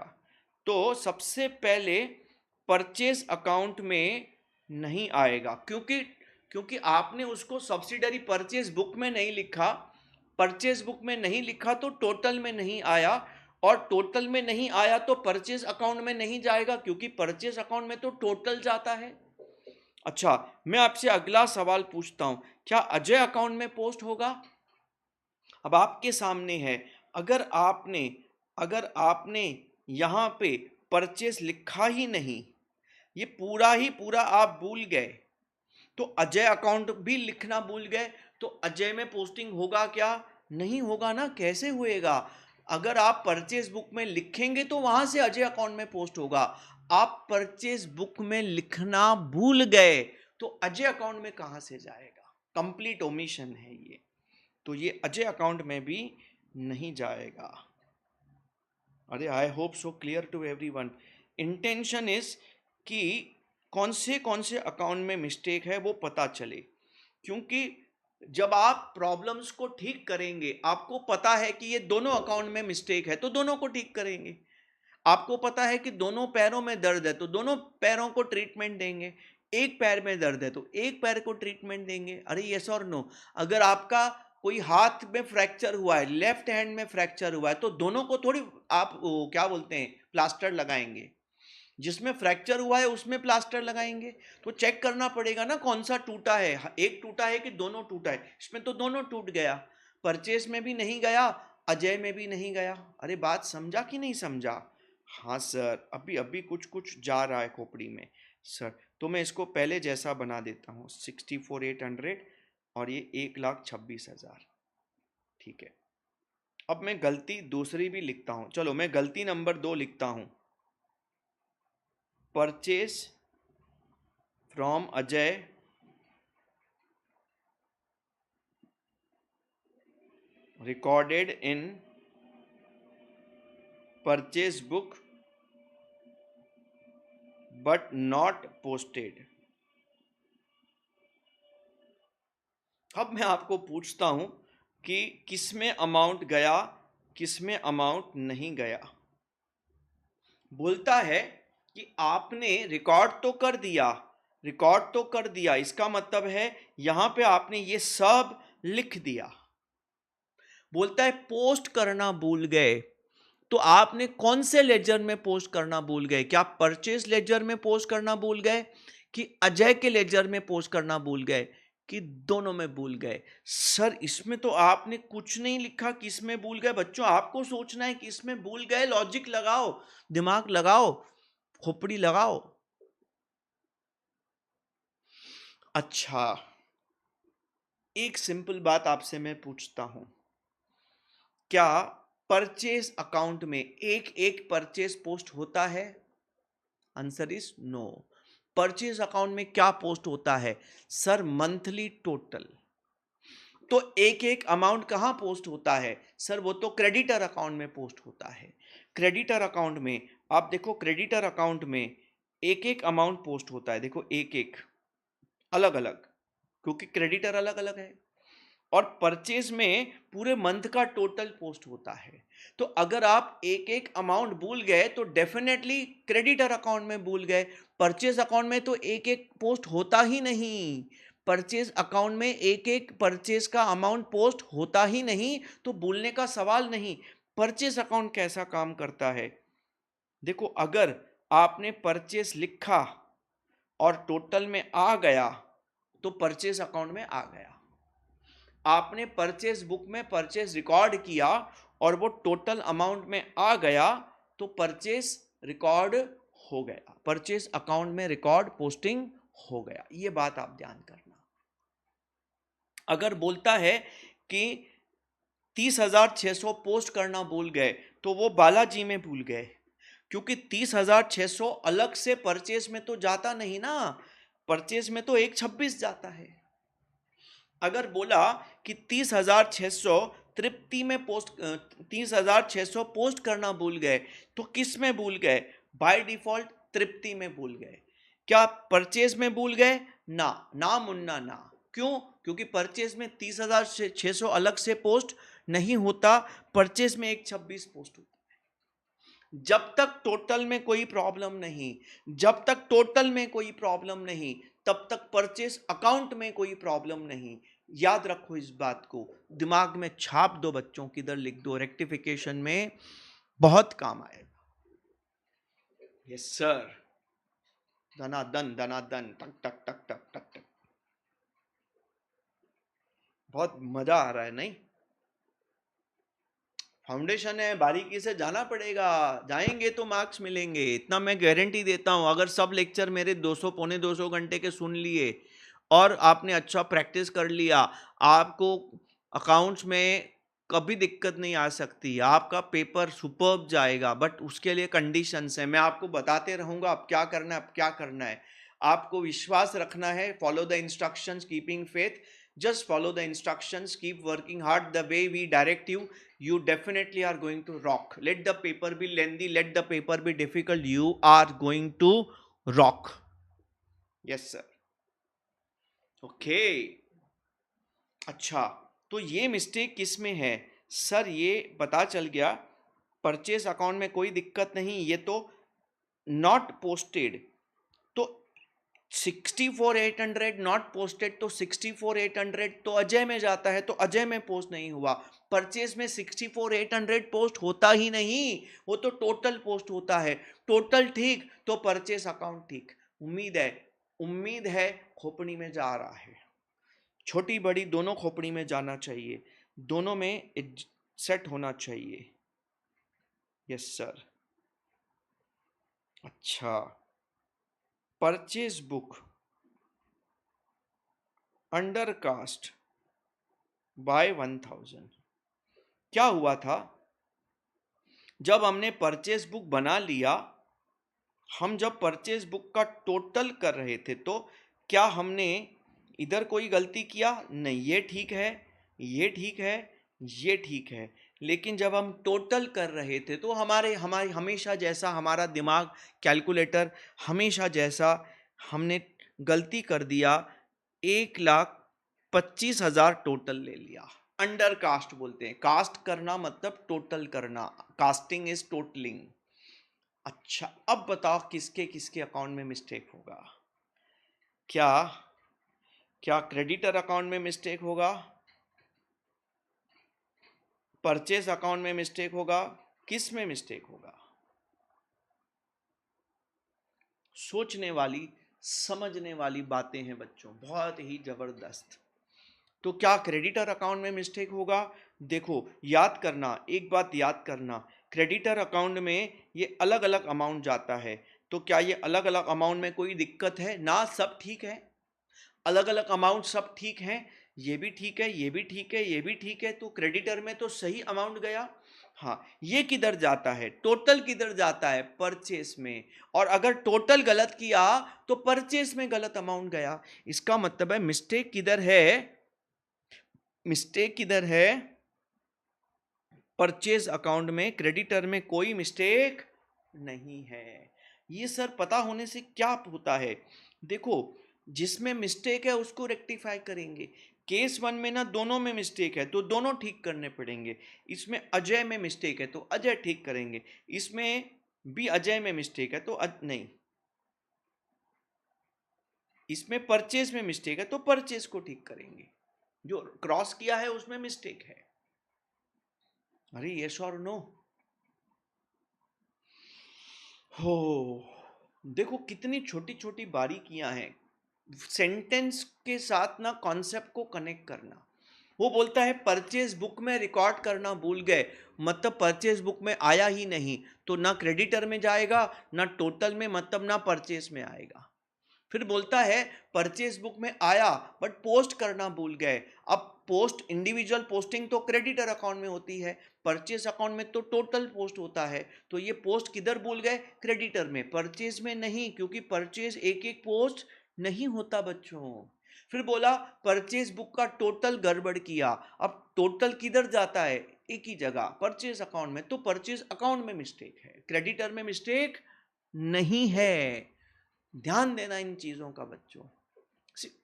तो सबसे पहले परचेज अकाउंट में नहीं आएगा, क्योंकि क्योंकि आपने उसको सब्सिडरी परचेज बुक में नहीं लिखा। परचेज बुक में नहीं लिखा तो टोटल में नहीं आया, और टोटल में नहीं आया तो परचेज अकाउंट में नहीं जाएगा, क्योंकि परचेज अकाउंट में तो टोटल जाता है। अच्छा, मैं आपसे अगला सवाल पूछता हूं, क्या अजय अकाउंट में पोस्ट होगा? अब आपके सामने है, अगर आपने यहां पे परचेस लिखा ही नहीं, ये पूरा ही पूरा आप भूल गए, तो अजय अकाउंट भी लिखना भूल गए, तो अजय में पोस्टिंग होगा क्या? नहीं होगा ना। कैसे होएगा? अगर आप परचेज बुक में लिखेंगे तो वहां से अजय अकाउंट में पोस्ट होगा। आप परचेज बुक में लिखना भूल गए तो अजय अकाउंट में कहां से जाएगा? कंप्लीट ओमिशन है ये, तो ये अजय अकाउंट में भी नहीं जाएगा। अरे I hope so clear to everyone. Intention is कि कौन से अकाउंट में मिस्टेक है वो पता चले, क्योंकि जब आप प्रॉब्लम्स को ठीक करेंगे, आपको पता है कि ये दोनों अकाउंट में मिस्टेक है तो दोनों को ठीक करेंगे। आपको पता है कि दोनों पैरों में दर्द है तो दोनों पैरों को ट्रीटमेंट देंगे। एक पैर में दर्द है तो एक पैर को ट्रीटमेंट देंगे। अरे यस और नो? अगर आपका कोई हाथ में फ्रैक्चर हुआ है, लेफ्ट हैंड में फ्रैक्चर हुआ है, तो दोनों को थोड़ी आप क्या बोलते हैं, प्लास्टर लगाएंगे। जिसमें फ्रैक्चर हुआ है उसमें प्लास्टर लगाएंगे। तो चेक करना पड़ेगा ना कौन सा टूटा है, एक टूटा है कि दोनों टूटा है। इसमें तो दोनों टूट गया, परचेस में भी नहीं गया, अजय में भी नहीं गया। अरे बात समझा कि नहीं समझा? हाँ सर, अभी अभी कुछ कुछ जा रहा है खोपड़ी में सर। तो मैं इसको पहले जैसा बना देता हूँ, 64,800 और ये 1,26,000। ठीक है, अब मैं गलती दूसरी भी लिखता हूँ। चलो मैं गलती नंबर 2 लिखता हूँ। Purchase from Ajay recorded in purchase book but not posted। अब मैं आपको पूछता हूं कि किसमें अमाउंट गया, किसमें अमाउंट नहीं गया। बोलता है कि आपने रिकॉर्ड तो कर दिया, रिकॉर्ड तो कर दिया, इसका मतलब है यहां पे आपने ये सब लिख दिया। बोलता है पोस्ट करना भूल गए। तो आपने कौन से लेजर में पोस्ट करना भूल गए? क्या परचेज लेजर में पोस्ट करना भूल गए कि अजय के लेजर में पोस्ट करना भूल गए कि दोनों में भूल गए? सर इसमें तो आपने कुछ नहीं लिखा किसमें भूल गए। बच्चों आपको सोचना है कि इसमें भूल गए। लॉजिक लगाओ, दिमाग लगाओ, खोपड़ी लगाओ। अच्छा, एक सिंपल बात आपसे मैं पूछता हूं, क्या परचेज अकाउंट में एक एक परचेज पोस्ट होता है? Answer is no. Purchase account में क्या पोस्ट होता है? Sir monthly total. तो एक एक अमाउंट कहां पोस्ट होता है? सर वो तो क्रेडिटर अकाउंट में पोस्ट होता है। क्रेडिटर अकाउंट में आप देखो, क्रेडिटर अकाउंट में एक एक अमाउंट पोस्ट होता है। देखो एक एक अलग अलग, क्योंकि क्रेडिटर अलग अलग है। और परचेज में पूरे मंथ का टोटल पोस्ट होता है। तो अगर आप एक एक अमाउंट भूल गए तो डेफिनेटली क्रेडिटर अकाउंट में भूल गए। परचेज अकाउंट में तो एक एक पोस्ट होता ही नहीं। परचेज अकाउंट में एक एक परचेज का अमाउंट पोस्ट होता ही नहीं, तो भूलने का सवाल नहीं। परचेज अकाउंट कैसा काम करता है? देखो, अगर आपने परचेज लिखा और टोटल में आ गया तो परचेज अकाउंट में आ गया। आपने परचेज बुक में परचेज रिकॉर्ड किया और वो टोटल अमाउंट में आ गया तो परचेज रिकॉर्ड हो गया, परचेज अकाउंट में रिकॉर्ड पोस्टिंग हो गया। ये बात आप ध्यान करना। अगर बोलता है कि 30,600 पोस्ट करना भूल गए तो वो बालाजी में भूल गए, क्योंकि 30,600 अलग से परचेज में तो जाता नहीं ना, परचेज में तो 1,26 जाता है। अगर बोला कि 30,600 तृप्ति में पोस्ट 30,600 पोस्ट करना भूल गए तो किस में भूल गए? बाय डिफॉल्ट तृप्ति में भूल गए। क्या परचेज में भूल गए? ना, ना मुन्ना ना। क्यों? क्योंकि परचेज में 30,600 अलग से पोस्ट नहीं होता, परचेज में 1,26 पोस्ट होता है। जब तक टोटल में कोई प्रॉब्लम नहीं, जब तक टोटल में कोई प्रॉब्लम नहीं, तब तक परचेस अकाउंट में कोई प्रॉब्लम नहीं। याद रखो इस बात को, दिमाग में छाप दो, बच्चों किधर लिख दो, रेक्टिफिकेशन में बहुत काम आएगा। यस सर, धनाधन धनाधन, टक टक टक टक टक टक। बहुत मजा आ रहा है नहीं? फाउंडेशन है, बारीकी से जाना पड़ेगा, जाएंगे तो मार्क्स मिलेंगे, इतना मैं गारंटी देता हूं। अगर सब लेक्चर मेरे 200 पौने 200 घंटे के सुन लिए और आपने अच्छा प्रैक्टिस कर लिया, आपको अकाउंट्स में कभी दिक्कत नहीं आ सकती, आपका पेपर सुपर्ब जाएगा। बट उसके लिए कंडीशंस है, मैं आपको बताते रहूंगा अब क्या करना है, अब क्या करना है। आपको विश्वास रखना है, follow the instructions, keeping faith, just follow the instructions, keep working hard the way we direct you, you definitely are going to rock. Let the paper be lengthy, let the paper be difficult, you are going to rock. Yes sir. Okay, अच्छा, तो ये mistake किस में है sir? ये पता चल गया, परचेस अकाउंट में कोई दिक्कत नहीं, ये तो नॉट पोस्टेड, तो 64,800 नॉट पोस्टेड, तो 64,800 तो अजय में जाता है, तो अजय में पोस्ट नहीं हुआ। परचेज में 64,800 पोस्ट होता ही नहीं, वो तो टोटल पोस्ट होता है। टोटल ठीक तो परचेज अकाउंट ठीक। उम्मीद है खोपड़ी में जा रहा है, छोटी बड़ी दोनों खोपड़ी में जाना चाहिए, दोनों में सेट होना चाहिए। Yes sir. अच्छा, purchase book undercast by 1000। क्या हुआ था, जब हमने परचेज बुक बना लिया, हम जब परचेज बुक का टोटल कर रहे थे, तो क्या हमने इधर कोई गलती किया? नहीं, ये ठीक है, ये ठीक है, ये ठीक है। लेकिन जब हम टोटल कर रहे थे तो हमारे हमारी हमेशा जैसा हमारा दिमाग, कैलकुलेटर हमेशा जैसा, हमने गलती कर दिया, 1,25,000 टोटल ले लिया। अंडर कास्ट बोलते हैं, कास्ट करना मतलब टोटल करना, कास्टिंग इज टोटलिंग। अच्छा, अब बताओ किसके किसके अकाउंट में मिस्टेक होगा? क्या क्या क्रेडिटर अकाउंट में मिस्टेक होगा, परचेस अकाउंट में मिस्टेक होगा, किस में मिस्टेक होगा? सोचने वाली, समझने वाली बातें हैं बच्चों, बहुत ही जबरदस्त। तो क्या क्रेडिटर अकाउंट में मिस्टेक होगा? देखो, याद करना, एक बात याद करना, क्रेडिटर अकाउंट में ये अलग अलग अमाउंट जाता है, तो क्या ये अलग अलग अमाउंट में कोई दिक्कत है ना? सब ठीक है, अलग अलग अमाउंट सब ठीक है, ये भी ठीक है, ये भी ठीक है, ये भी ठीक है, तो क्रेडिटर में तो सही अमाउंट गया। हाँ, ये किधर जाता है? टोटल किधर जाता है? परचेस में। और अगर टोटल गलत किया तो परचेस में गलत अमाउंट गया। इसका मतलब है मिस्टेक किधर है? मिस्टेक किधर है? परचेज अकाउंट में, क्रेडिटर में कोई मिस्टेक नहीं है। ये सर पता होने से क्या होता है? देखो, जिसमें मिस्टेक है उसको रेक्टिफाई करेंगे। केस वन में ना दोनों में मिस्टेक है तो दोनों ठीक करने पड़ेंगे। इसमें अजय में मिस्टेक है तो अजय ठीक करेंगे, इसमें भी अजय में मिस्टेक है तो नहीं, इसमें परचेज में मिस्टेक है तो परचेज को ठीक करेंगे, जो क्रॉस किया है उसमें मिस्टेक है। अरे यस और नो? हो, देखो कितनी छोटी छोटी बारीकियां हैं सेंटेंस के साथ ना, कॉन्सेप्ट को कनेक्ट करना। वो बोलता है परचेज बुक में रिकॉर्ड करना भूल गए, मतलब परचेज बुक में आया ही नहीं, तो ना क्रेडिटर में जाएगा, ना टोटल में, मतलब ना परचेज में आएगा। फिर बोलता है परचेज बुक में आया बट पोस्ट करना भूल गए। अब पोस्ट, इंडिविजुअल पोस्टिंग तो क्रेडिटर अकाउंट में होती है, परचेज अकाउंट में तो टोटल पोस्ट होता है, तो ये पोस्ट किधर भूल गए? क्रेडिटर में, परचेज में नहीं, क्योंकि परचेज एक एक पोस्ट नहीं होता बच्चों। फिर बोला परचेज बुक का टोटल गड़बड़ किया। अब टोटल किधर जाता है? एक ही जगह, परचेज अकाउंट में, तो परचेज अकाउंट में मिस्टेक है, क्रेडिटर में मिस्टेक नहीं है। ध्यान देना इन चीजों का बच्चों।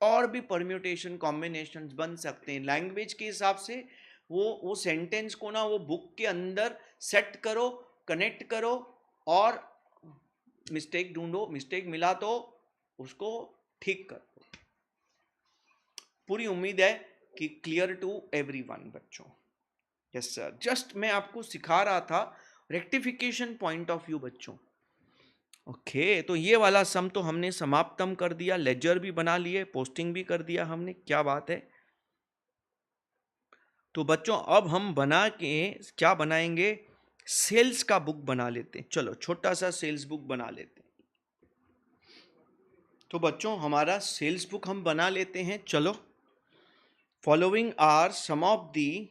और भी परम्यूटेशन कॉम्बिनेशन बन सकते हैं लैंग्वेज के हिसाब से। वो सेंटेंस को ना वो बुक के अंदर सेट करो, कनेक्ट करो, और मिस्टेक ढूंढो, मिस्टेक मिला तो उसको ठीक करो। पूरी उम्मीद है कि क्लियर टू एवरीवन बच्चों। यस सर, जस्ट मैं आपको सिखा रहा था रेक्टिफिकेशन पॉइंट ऑफ व्यू बच्चों। ओके, तो ये वाला सम तो हमने समाप्तम कर दिया, लेजर भी बना लिए, पोस्टिंग भी कर दिया हमने, क्या बात है। तो बच्चों अब हम बना के क्या बनाएंगे? सेल्स का बुक बना लेते हैं, चलो छोटा सा सेल्स बुक बना लेते हैं। तो बच्चों हमारा सेल्स बुक हम बना लेते हैं, चलो। Following are some of the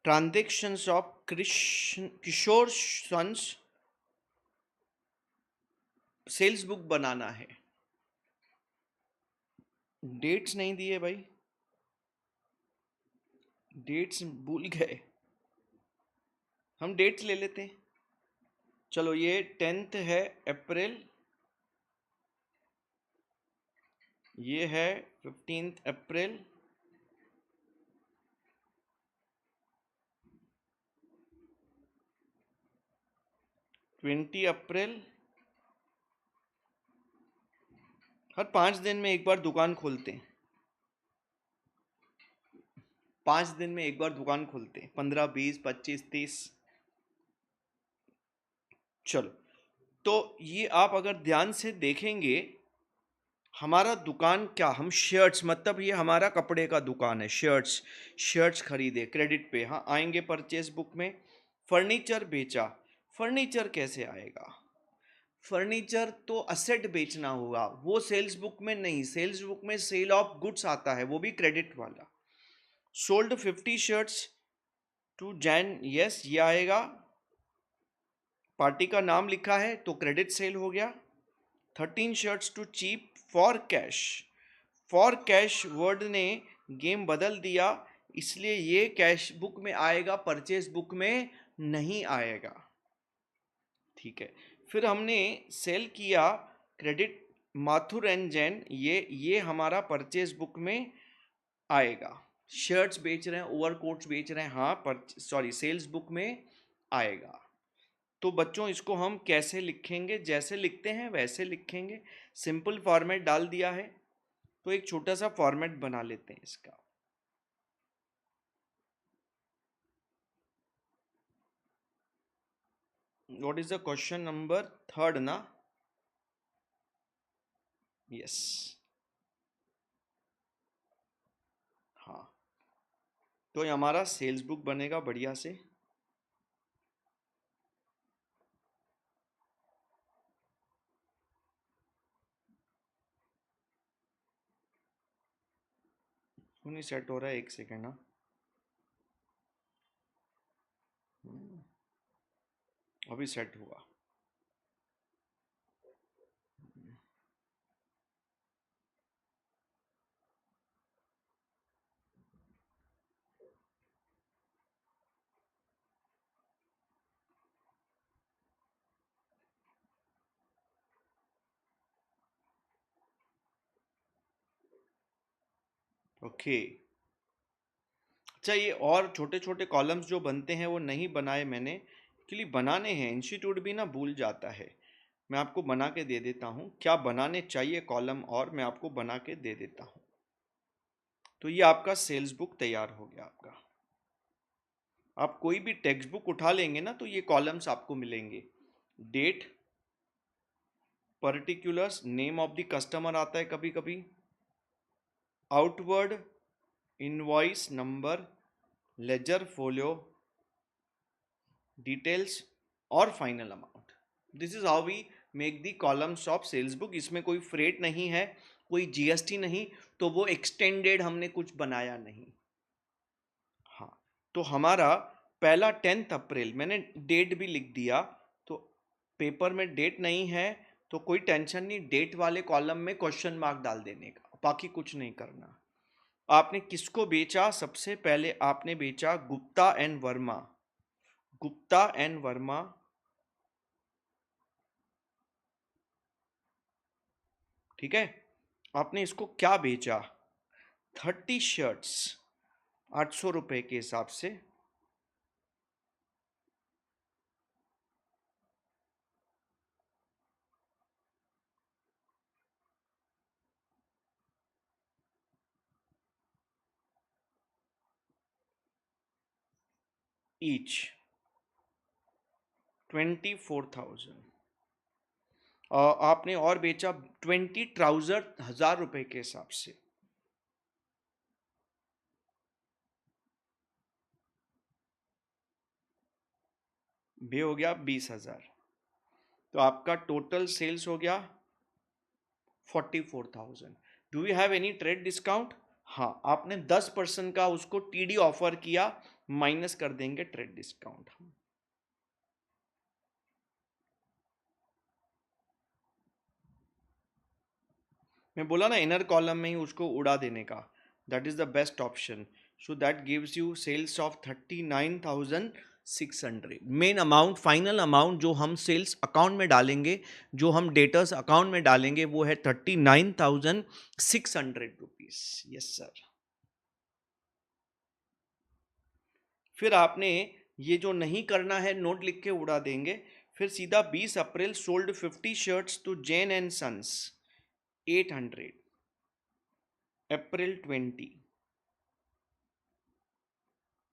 transactions of Kishore sons. Sales book बनाना है, डेट्स नहीं दिए भाई, डेट्स भूल गए, हम डेट्स ले लेते हैं। चलो, ये 10th है अप्रैल ये है 15 अप्रैल, 20 अप्रैल। हर 5 दिन में एक बार दुकान खोलते हैं, 5 दिन में एक बार दुकान खोलते हैं, 15, 20, 25, 30। चलो, तो ये आप अगर ध्यान से देखेंगे, हमारा दुकान क्या, हम शर्ट्स, मतलब ये हमारा कपड़े का दुकान है, शर्ट्स, शर्ट्स खरीदे क्रेडिट पे, हाँ आएंगे परचेज बुक में। फर्नीचर बेचा, फर्नीचर कैसे आएगा, फर्नीचर तो असेट बेचना होगा, वो सेल्स बुक में नहीं, सेल्स बुक में सेल ऑफ गुड्स आता है, वो भी क्रेडिट वाला। Sold 50 shirts to Jain, yes ये आएगा, पार्टी का नाम लिखा है तो क्रेडिट सेल हो गया। 13 shirts to cheap for cash, for cash word ने गेम बदल दिया, इसलिए ये कैश बुक में आएगा, परचेज बुक में नहीं आएगा। ठीक है, फिर हमने सेल किया क्रेडिट माथुर एंड जैन, ये हमारा परचेज बुक में आएगा। शर्ट्स बेच रहे हैं, ओवरकोट्स बेच रहे हैं, हाँ पर सॉरी सेल्स बुक में आएगा। तो बच्चों इसको हम कैसे लिखेंगे, जैसे लिखते हैं वैसे लिखेंगे, सिंपल फॉर्मेट डाल दिया है, तो एक छोटा सा फॉर्मेट बना लेते हैं इसका। What is the question number 3 ना, यस, हाँ, तो ये हमारा सेल्स बुक बनेगा बढ़िया से। क्यों नहीं सेट हो रहा है, एक सेकेंड ना, अभी सेट हुआ। ओके, अच्छा ये और छोटे छोटे कॉलम्स जो बनते हैं वो नहीं बनाए मैंने, एक्चुअली बनाने हैं, इंस्टीट्यूट भी ना भूल जाता है। मैं आपको बना के दे देता हूँ, क्या बनाने चाहिए कॉलम, और मैं आपको बना के दे देता हूँ। तो ये आपका सेल्स बुक तैयार हो गया आपका। आप कोई भी टेक्स्ट बुक उठा लेंगे ना तो ये कॉलम्स आपको मिलेंगे, date, particulars, name of the customer आता है कभी कभी, outward, invoice number, ledger folio, details और final amount. This is how we make the columns of sales book. इसमें कोई फ्रेट नहीं है, कोई जीएसटी नहीं, तो वो एक्सटेंडेड हमने कुछ बनाया नहीं। हाँ, तो हमारा पहला 10 अप्रैल, मैंने डेट भी लिख दिया, तो पेपर में डेट नहीं है तो कोई टेंशन नहीं, डेट वाले कॉलम में क्वेश्चन मार्क डाल देने का, बाकी कुछ नहीं करना। आपने किसको बेचा, सबसे पहले आपने बेचा गुप्ता एंड वर्मा, गुप्ता एंड वर्मा, ठीक है। आपने इसको क्या बेचा, 30 शर्ट्स, 800 रुपये के हिसाब से, ईच 24,000। आपने और बेचा 20 ट्राउजर 1,000 रुपये के हिसाब से, भी हो गया 20,000। तो आपका टोटल सेल्स हो गया 44,000। Do you have any trade discount, हाँ आपने 10% का उसको टीडी ऑफर किया, माइनस कर देंगे ट्रेड डिस्काउंट। मैं बोला ना इनर कॉलम में ही उसको उड़ा देने का, that is the best option. So that gives you sales of 39,000 600 main amount, final amount जो हम सेल्स अकाउंट में डालेंगे, जो हम डेटर्स अकाउंट में डालेंगे, वो है 39,600 रुपीज। Yes sir. फिर आपने ये जो नहीं करना है, नोट लिख के उड़ा देंगे। फिर सीधा 20 April sold 50 shirts to Jain and sons 800। April 20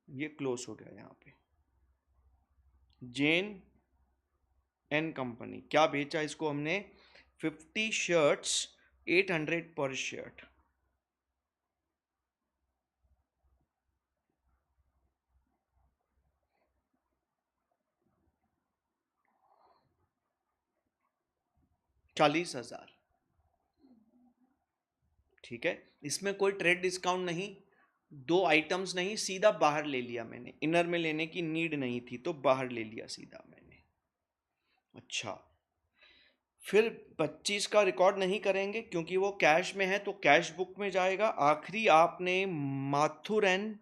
ये क्लोज हो गया। यहाँ पे जैन एंड कंपनी क्या बेचा इसको हमने, 50 शर्ट्स 800 पर शर्ट। चालीस हजार। ठीक है, इसमें कोई ट्रेड डिस्काउंट नहीं, दो आइटम्स नहीं, सीधा बाहर ले लिया मैंने, इनर में लेने की नीड नहीं थी तो बाहर ले लिया सीधा मैंने। अच्छा, फिर 25 का रिकॉर्ड नहीं करेंगे क्योंकि वो कैश में है, तो कैश बुक में जाएगा। आखिरी आपने माथुर एंड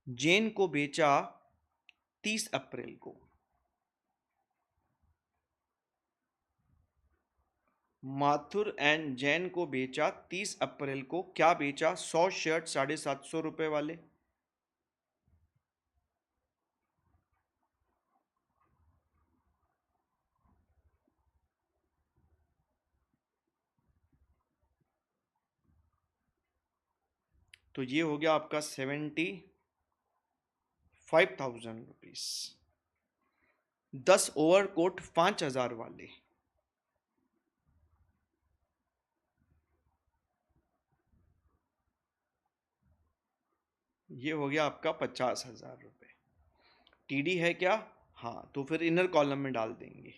जैन को बेचा 30 अप्रैल को। माथुर एंड जैन को बेचा 30 अप्रैल को। क्या बेचा, 100 शर्ट 750 रुपए वाले। तो ये हो गया आपका 75,000 रुपीज। 10 ओवरकोट 5,000 वाले। ये हो गया आपका 50,000 रुपये। टीडी है क्या, हाँ, तो फिर इनर कॉलम में डाल देंगे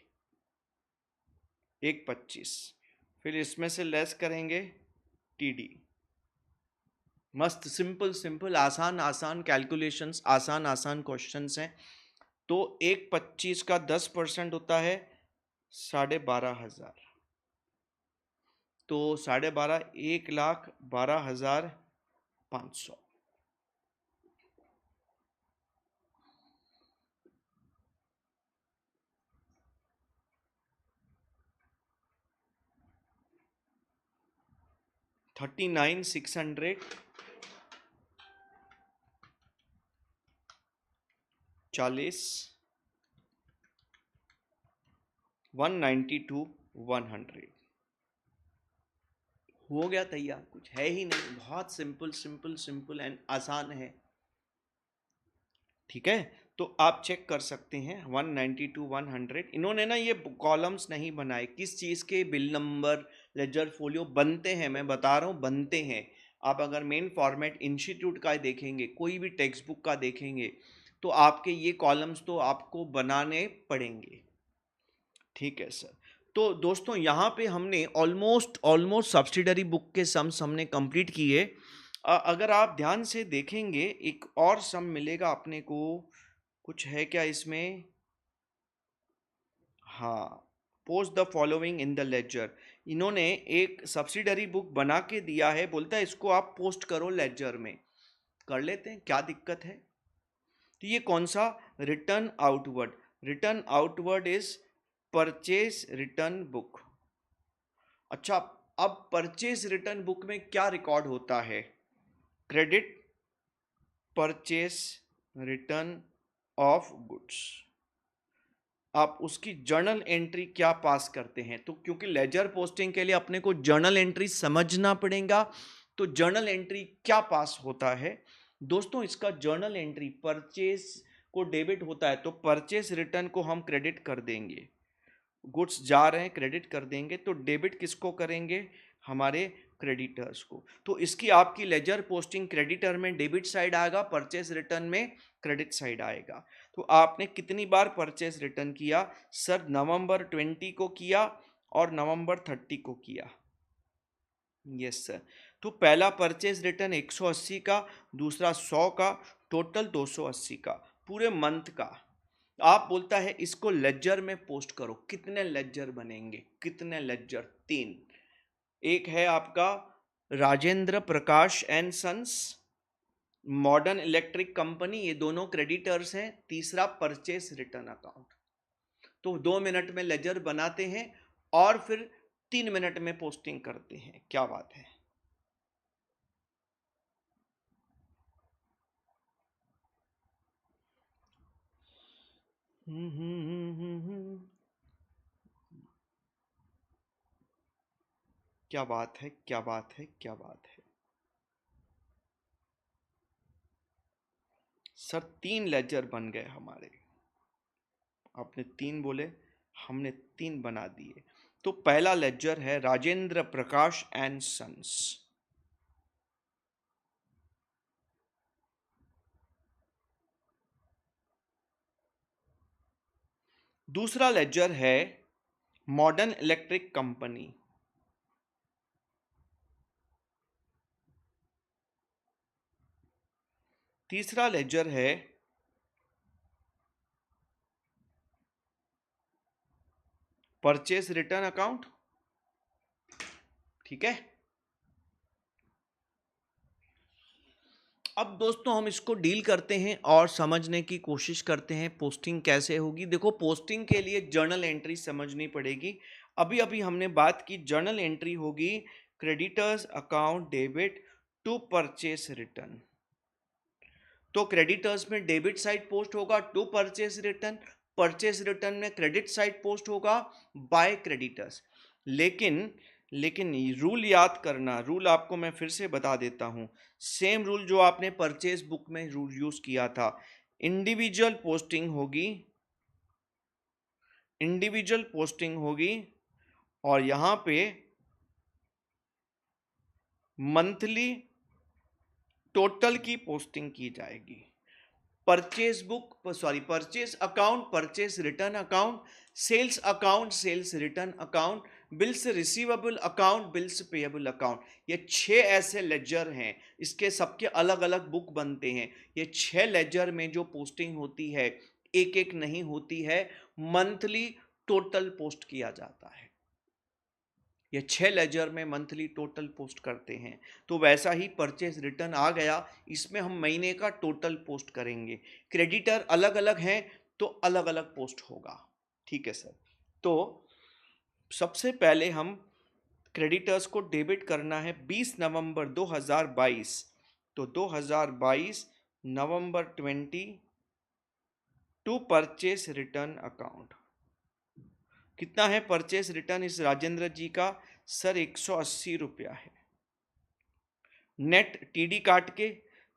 125। फिर इसमें से लेस करेंगे टीडी। मस्त, सिंपल सिंपल, आसान आसान कैलकुलेशंस, आसान आसान क्वेश्चंस हैं। तो 125 का 10% होता है 12,500। तो 12,500 1,12,500। $39,600 40 192,100 हो गया तैयार। कुछ है ही नहीं, बहुत सिंपल सिंपल सिंपल एंड आसान है। ठीक है, तो आप चेक कर सकते हैं 192,100। इन्होंने ना ये कॉलम्स नहीं बनाए, किस चीज़ के, बिल नंबर, लेजर फोलियो बनते हैं, मैं बता रहा हूँ बनते हैं। आप अगर मेन फॉर्मेट इंस्टीट्यूट का देखेंगे, कोई भी टेक्स्ट बुक का देखेंगे, तो आपके ये कॉलम्स तो आपको बनाने पड़ेंगे। ठीक है सर। तो दोस्तों यहाँ पे हमने ऑलमोस्ट ऑलमोस्ट सब्सिडरी बुक के सम्स हमने कंप्लीट किए। अगर आप ध्यान से देखेंगे एक और सम मिलेगा अपने को, कुछ है क्या इसमें, हाँ, post the following in the ledger. इन्होंने एक सब्सिडरी बुक बना के दिया है, बोलता है इसको आप पोस्ट करो लेजर में। कर लेते हैं, क्या दिक्कत है। तो ये कौन सा, return outward. Return outward is purchase return book. अच्छा, अब परचेज रिटर्न बुक में क्या रिकॉर्ड होता है, credit purchase return of goods. आप उसकी जर्नल एंट्री क्या पास करते हैं, तो क्योंकि लेजर पोस्टिंग के लिए अपने को जर्नल एंट्री समझना पड़ेगा, तो जर्नल एंट्री क्या पास होता है दोस्तों, इसका जर्नल एंट्री परचेज को डेबिट होता है, तो परचेज रिटर्न को हम क्रेडिट कर देंगे। गुड्स जा रहे हैं, क्रेडिट कर देंगे, तो डेबिट किसको करेंगे, हमारे क्रेडिटर्स को। तो इसकी आपकी लेजर पोस्टिंग क्रेडिटर में डेबिट साइड आएगा, परचेज रिटर्न में क्रेडिट साइड आएगा। तो आपने कितनी बार परचेज रिटर्न किया सर, नवंबर 20 को किया और नवंबर 30 को किया। Yes sir. तो पहला परचेज रिटर्न 180 का, दूसरा 100 का, टोटल 280 का, पूरे मंथ का। आप बोलता है इसको लेजर में पोस्ट करो, कितने लेजर बनेंगे, कितने लेजर, 3। एक है आपका Rajendra Prakash and sons, modern electric company, ये दोनों क्रेडिटर्स हैं। तीसरा परचेस रिटर्न अकाउंट। तो 2 मिनट में लेजर बनाते हैं और फिर 3 मिनट में पोस्टिंग करते हैं। क्या बात है। क्या बात है, क्या बात है, क्या बात है। सर 3 लेजर बन गए हमारे। आपने 3 बोले, हमने 3 बना दिए। तो पहला लेजर है राजेंद्र प्रकाश एंड सन्स। दूसरा लेजर है मॉडर्न इलेक्ट्रिक कंपनी। तीसरा लेजर है परचेस रिटर्न अकाउंट। ठीक है। अब दोस्तों हम इसको डील करते हैं और समझने की कोशिश करते हैं पोस्टिंग कैसे होगी। देखो, पोस्टिंग के लिए जर्नल एंट्री समझनी पड़ेगी। अभी अभी हमने बात की, जर्नल एंट्री होगी creditors account debit to purchase return. तो क्रेडिटर्स में डेबिट साइड पोस्ट होगा to purchase return, purchase return में क्रेडिट साइड पोस्ट होगा बाय क्रेडिटर्स। लेकिन लेकिन रूल याद करना, रूल आपको मैं फिर से बता देता हूं। सेम रूल जो आपने परचेस बुक में रूल यूज किया था। इंडिविजुअल पोस्टिंग होगी, इंडिविजुअल पोस्टिंग होगी और यहां पे मंथली टोटल की पोस्टिंग की जाएगी। Purchase book, sorry, purchase account, purchase return account, sales account, sales return account, bills receivable account, bills payable account. ये 6 ऐसे लेजर हैं। इसके सबके अलग अलग बुक बनते हैं। ये 6 लेजर में जो पोस्टिंग होती है, एक एक नहीं होती है, मंथली टोटल पोस्ट किया जाता है। ये 6 लेजर में मंथली टोटल पोस्ट करते हैं। तो वैसा ही परचेज रिटर्न आ गया, इसमें हम महीने का टोटल पोस्ट करेंगे। क्रेडिटर अलग अलग हैं तो अलग अलग पोस्ट होगा। ठीक है सर। तो सबसे पहले हम क्रेडिटर्स को डेबिट करना है 20 नवंबर 2022। तो 2022 नवंबर 20 टू परचेस रिटर्न अकाउंट। कितना है परचेस रिटर्न इस राजेंद्र जी का? सर 180 रुपया है नेट टीडी काट के।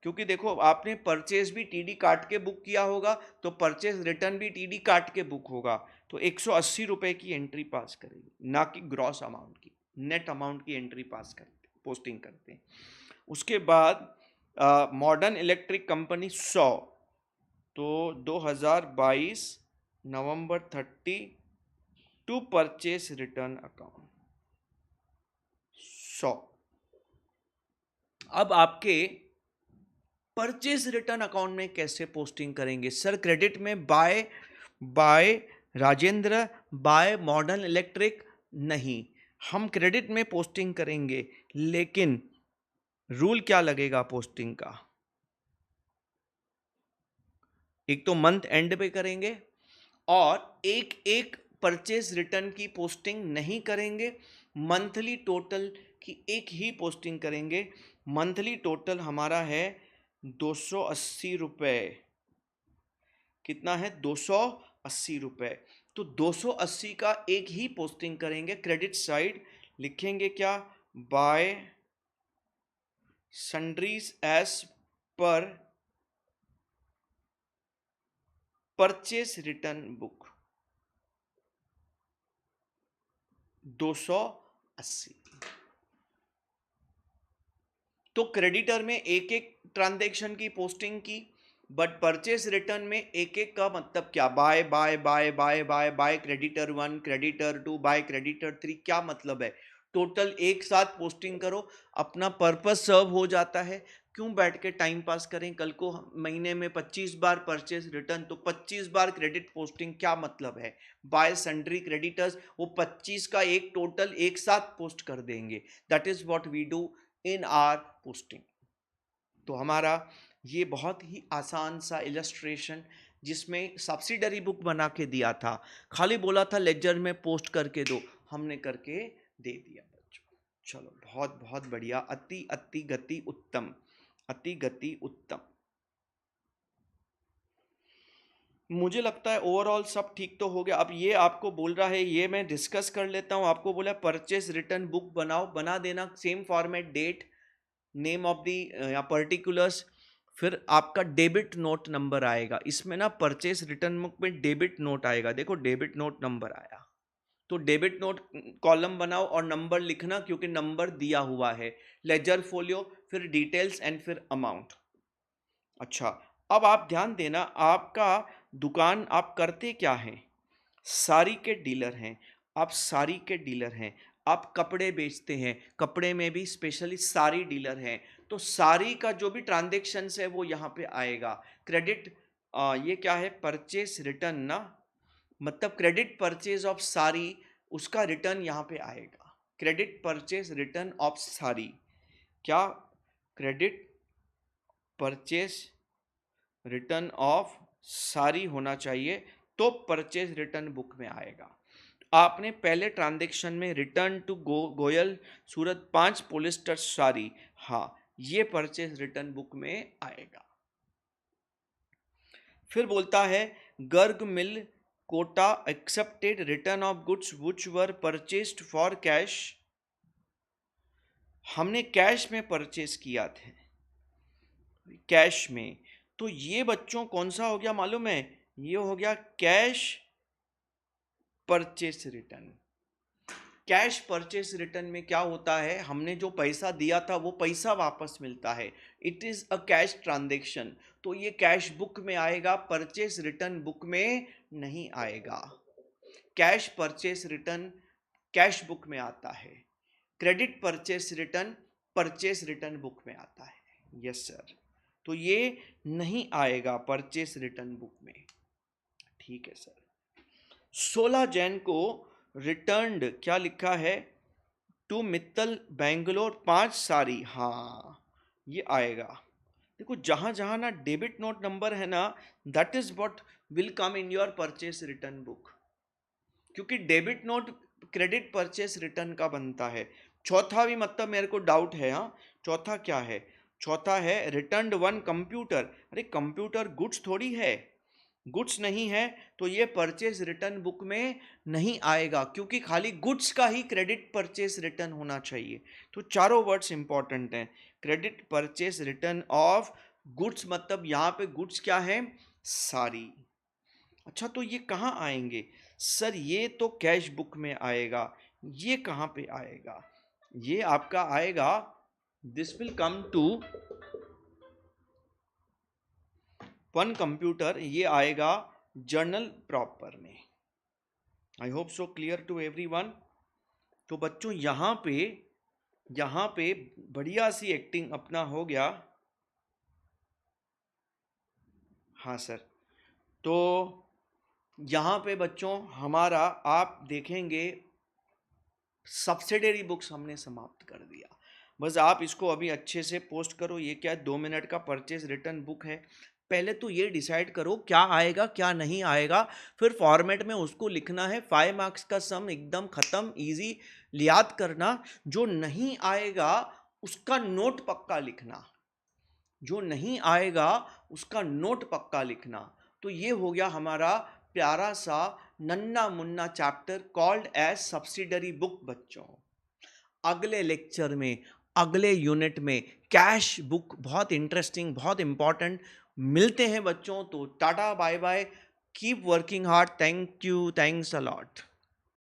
क्योंकि देखो, आपने परचेज भी टीडी काट के बुक किया होगा तो परचेज रिटर्न भी टीडी काट के बुक होगा। तो 180 रुपए की एंट्री पास करेगी, ना कि ग्रॉस अमाउंट की, नेट अमाउंट की एंट्री पास करते, पोस्टिंग करते हैं। उसके बाद मॉडर्न इलेक्ट्रिक कंपनी 100। तो 2022 नवंबर 30 टू परचेस रिटर्न अकाउंट 100। अब आपके परचेज रिटर्न अकाउंट में कैसे पोस्टिंग करेंगे? सर क्रेडिट में by by Rajendra, by modern electric नहीं, हम क्रेडिट में पोस्टिंग करेंगे। लेकिन रूल क्या लगेगा पोस्टिंग का? एक तो मंथ एंड पे करेंगे और एक एक परचेज रिटर्न की पोस्टिंग नहीं करेंगे, मंथली टोटल की एक ही पोस्टिंग करेंगे। मंथली टोटल हमारा है 280 रुपये। कितना है? 280 रुपये। तो 280 का एक ही पोस्टिंग करेंगे। क्रेडिट साइड लिखेंगे क्या? By sundries as per purchase return book 280। तो क्रेडिटर में एक एक ट्रांजैक्शन की पोस्टिंग की, बट परचेस रिटर्न में एक एक का मतलब क्या? By by by by by by creditor 1, creditor 2, by creditor 3। क्या मतलब है? टोटल एक साथ पोस्टिंग करो, अपना पर्पस सर्व हो जाता है। क्यों बैठ के टाइम पास करें? कल को महीने में 25 बार परचेस रिटर्न, तो 25 बार क्रेडिट पोस्टिंग। क्या मतलब है? बाय सन्ड्री क्रेडिटर्स, वो 25 का एक टोटल एक साथ पोस्ट कर देंगे। That is what we do in our posting. तो हमारा ये बहुत ही आसान सा इलस्ट्रेशन जिसमें सब्सिडरी बुक बना के दिया था, खाली बोला था लेजर में पोस्ट करके दो, हमने करके दे दिया बच्चों। चलो बहुत बहुत बढ़िया, अति अति गति उत्तम, अति गति उत्तम। मुझे लगता है ओवरऑल सब ठीक तो हो गया। अब ये आपको बोल रहा है, ये मैं डिस्कस कर लेता हूँ। आपको बोला परचेस रिटर्न बुक बनाओ, बना देना, same format, date, name of the या पर्टिकुलर्स, फिर आपका डेबिट नोट नंबर आएगा। इसमें ना परचेस रिटर्न बुक में डेबिट नोट आएगा, देखो डेबिट नोट नंबर आया, तो डेबिट नोट कॉलम बनाओ और नंबर लिखना क्योंकि नंबर दिया हुआ है। लेजर फोलियो, फिर डिटेल्स एंड फिर अमाउंट। अच्छा, अब आप ध्यान देना, आपका दुकान आप करते क्या हैं? साड़ी के डीलर हैं, आप साड़ी के डीलर हैं। आप कपड़े बेचते हैं, कपड़े में भी स्पेशली साड़ी डीलर हैं, तो साड़ी का जो भी ट्रांजेक्शन्स है वो यहाँ पे आएगा। क्रेडिट, ये क्या है, परचेस रिटर्न ना, मतलब क्रेडिट परचेज ऑफ साड़ी, उसका रिटर्न यहाँ पे आएगा। Credit purchase return of sari, क्या क्रेडिट परचेज रिटर्न ऑफ सारी होना चाहिए, तो परचेज रिटर्न बुक में आएगा। आपने पहले ट्रांजैक्शन में return to Goyal Surat 5 polyester sari, हाँ ये परचेज रिटर्न बुक में आएगा। फिर बोलता है Garg mill Kota accepted return of goods which were purchased for cash, हमने कैश में परचेस किया थे, कैश में, तो ये बच्चों कौन सा हो गया मालूम है? ये हो गया cash purchase return. Cash purchase return में क्या होता है, हमने जो पैसा दिया था वो पैसा वापस मिलता है, it is a cash transaction, तो ये कैश बुक में आएगा, परचेस रिटर्न बुक में नहीं आएगा। Cash purchase return cash book में आता है, credit purchase return purchase return book में आता है। यस सर, तो ये नहीं आएगा परचेस रिटर्न बुक में। ठीक है सर। 16 जैन को रिटर्न्ड क्या लिखा है, टू मित्तल बेंगलोर 5 साड़ी, हाँ ये आएगा। देखो जहां जहां ना डेबिट नोट नंबर है ना, that is what will come in your purchase return book, क्योंकि debit note credit purchase return का बनता है। चौथा भी मतलब मेरे को डाउट है, हाँ चौथा क्या है, चौथा है रिटर्न्ड 1 कंप्यूटर, अरे कंप्यूटर गुड्स थोड़ी है, गुड्स नहीं है, तो ये परचेज रिटर्न बुक में नहीं आएगा, क्योंकि खाली गुड्स का ही क्रेडिट परचेज रिटर्न होना चाहिए। तो चारों वर्ड्स इंपॉर्टेंट हैं, credit purchase return of goods, मतलब यहाँ पे गुड्स क्या है, सारी। अच्छा तो ये कहाँ आएंगे सर, ये तो कैश बुक में आएगा, ये कहाँ पे आएगा, ये आपका आएगा, this will come to 1 computer, ये आएगा जर्नल प्रॉपर में। I hope so clear to everyone. तो बच्चों यहाँ पे बढ़िया सी एक्टिंग अपना हो गया। हाँ सर, तो यहाँ पे बच्चों हमारा आप देखेंगे सब्सिडरी बुक्स हमने समाप्त कर दिया। बस आप इसको अभी अच्छे से पोस्ट करो। ये क्या है, 2 मिनट का परचेज रिटर्न बुक है। पहले तो ये डिसाइड करो क्या आएगा क्या नहीं आएगा, फिर फॉर्मेट में उसको लिखना है। 5 मार्क्स का सम एकदम खत्म, इजी, याद करना। जो नहीं आएगा उसका नोट पक्का लिखना, जो नहीं आएगा उसका नोट पक्का लिखना। तो ये हो गया हमारा प्यारा सा नन्ना मुन्ना chapter called as subsidiary book. बच्चों अगले लेक्चर में, अगले यूनिट में कैश बुक बहुत इंटरेस्टिंग, बहुत इंपॉर्टेंट मिलते हैं बच्चों। तो tata bye bye, keep working hard, thank you, thanks a lot.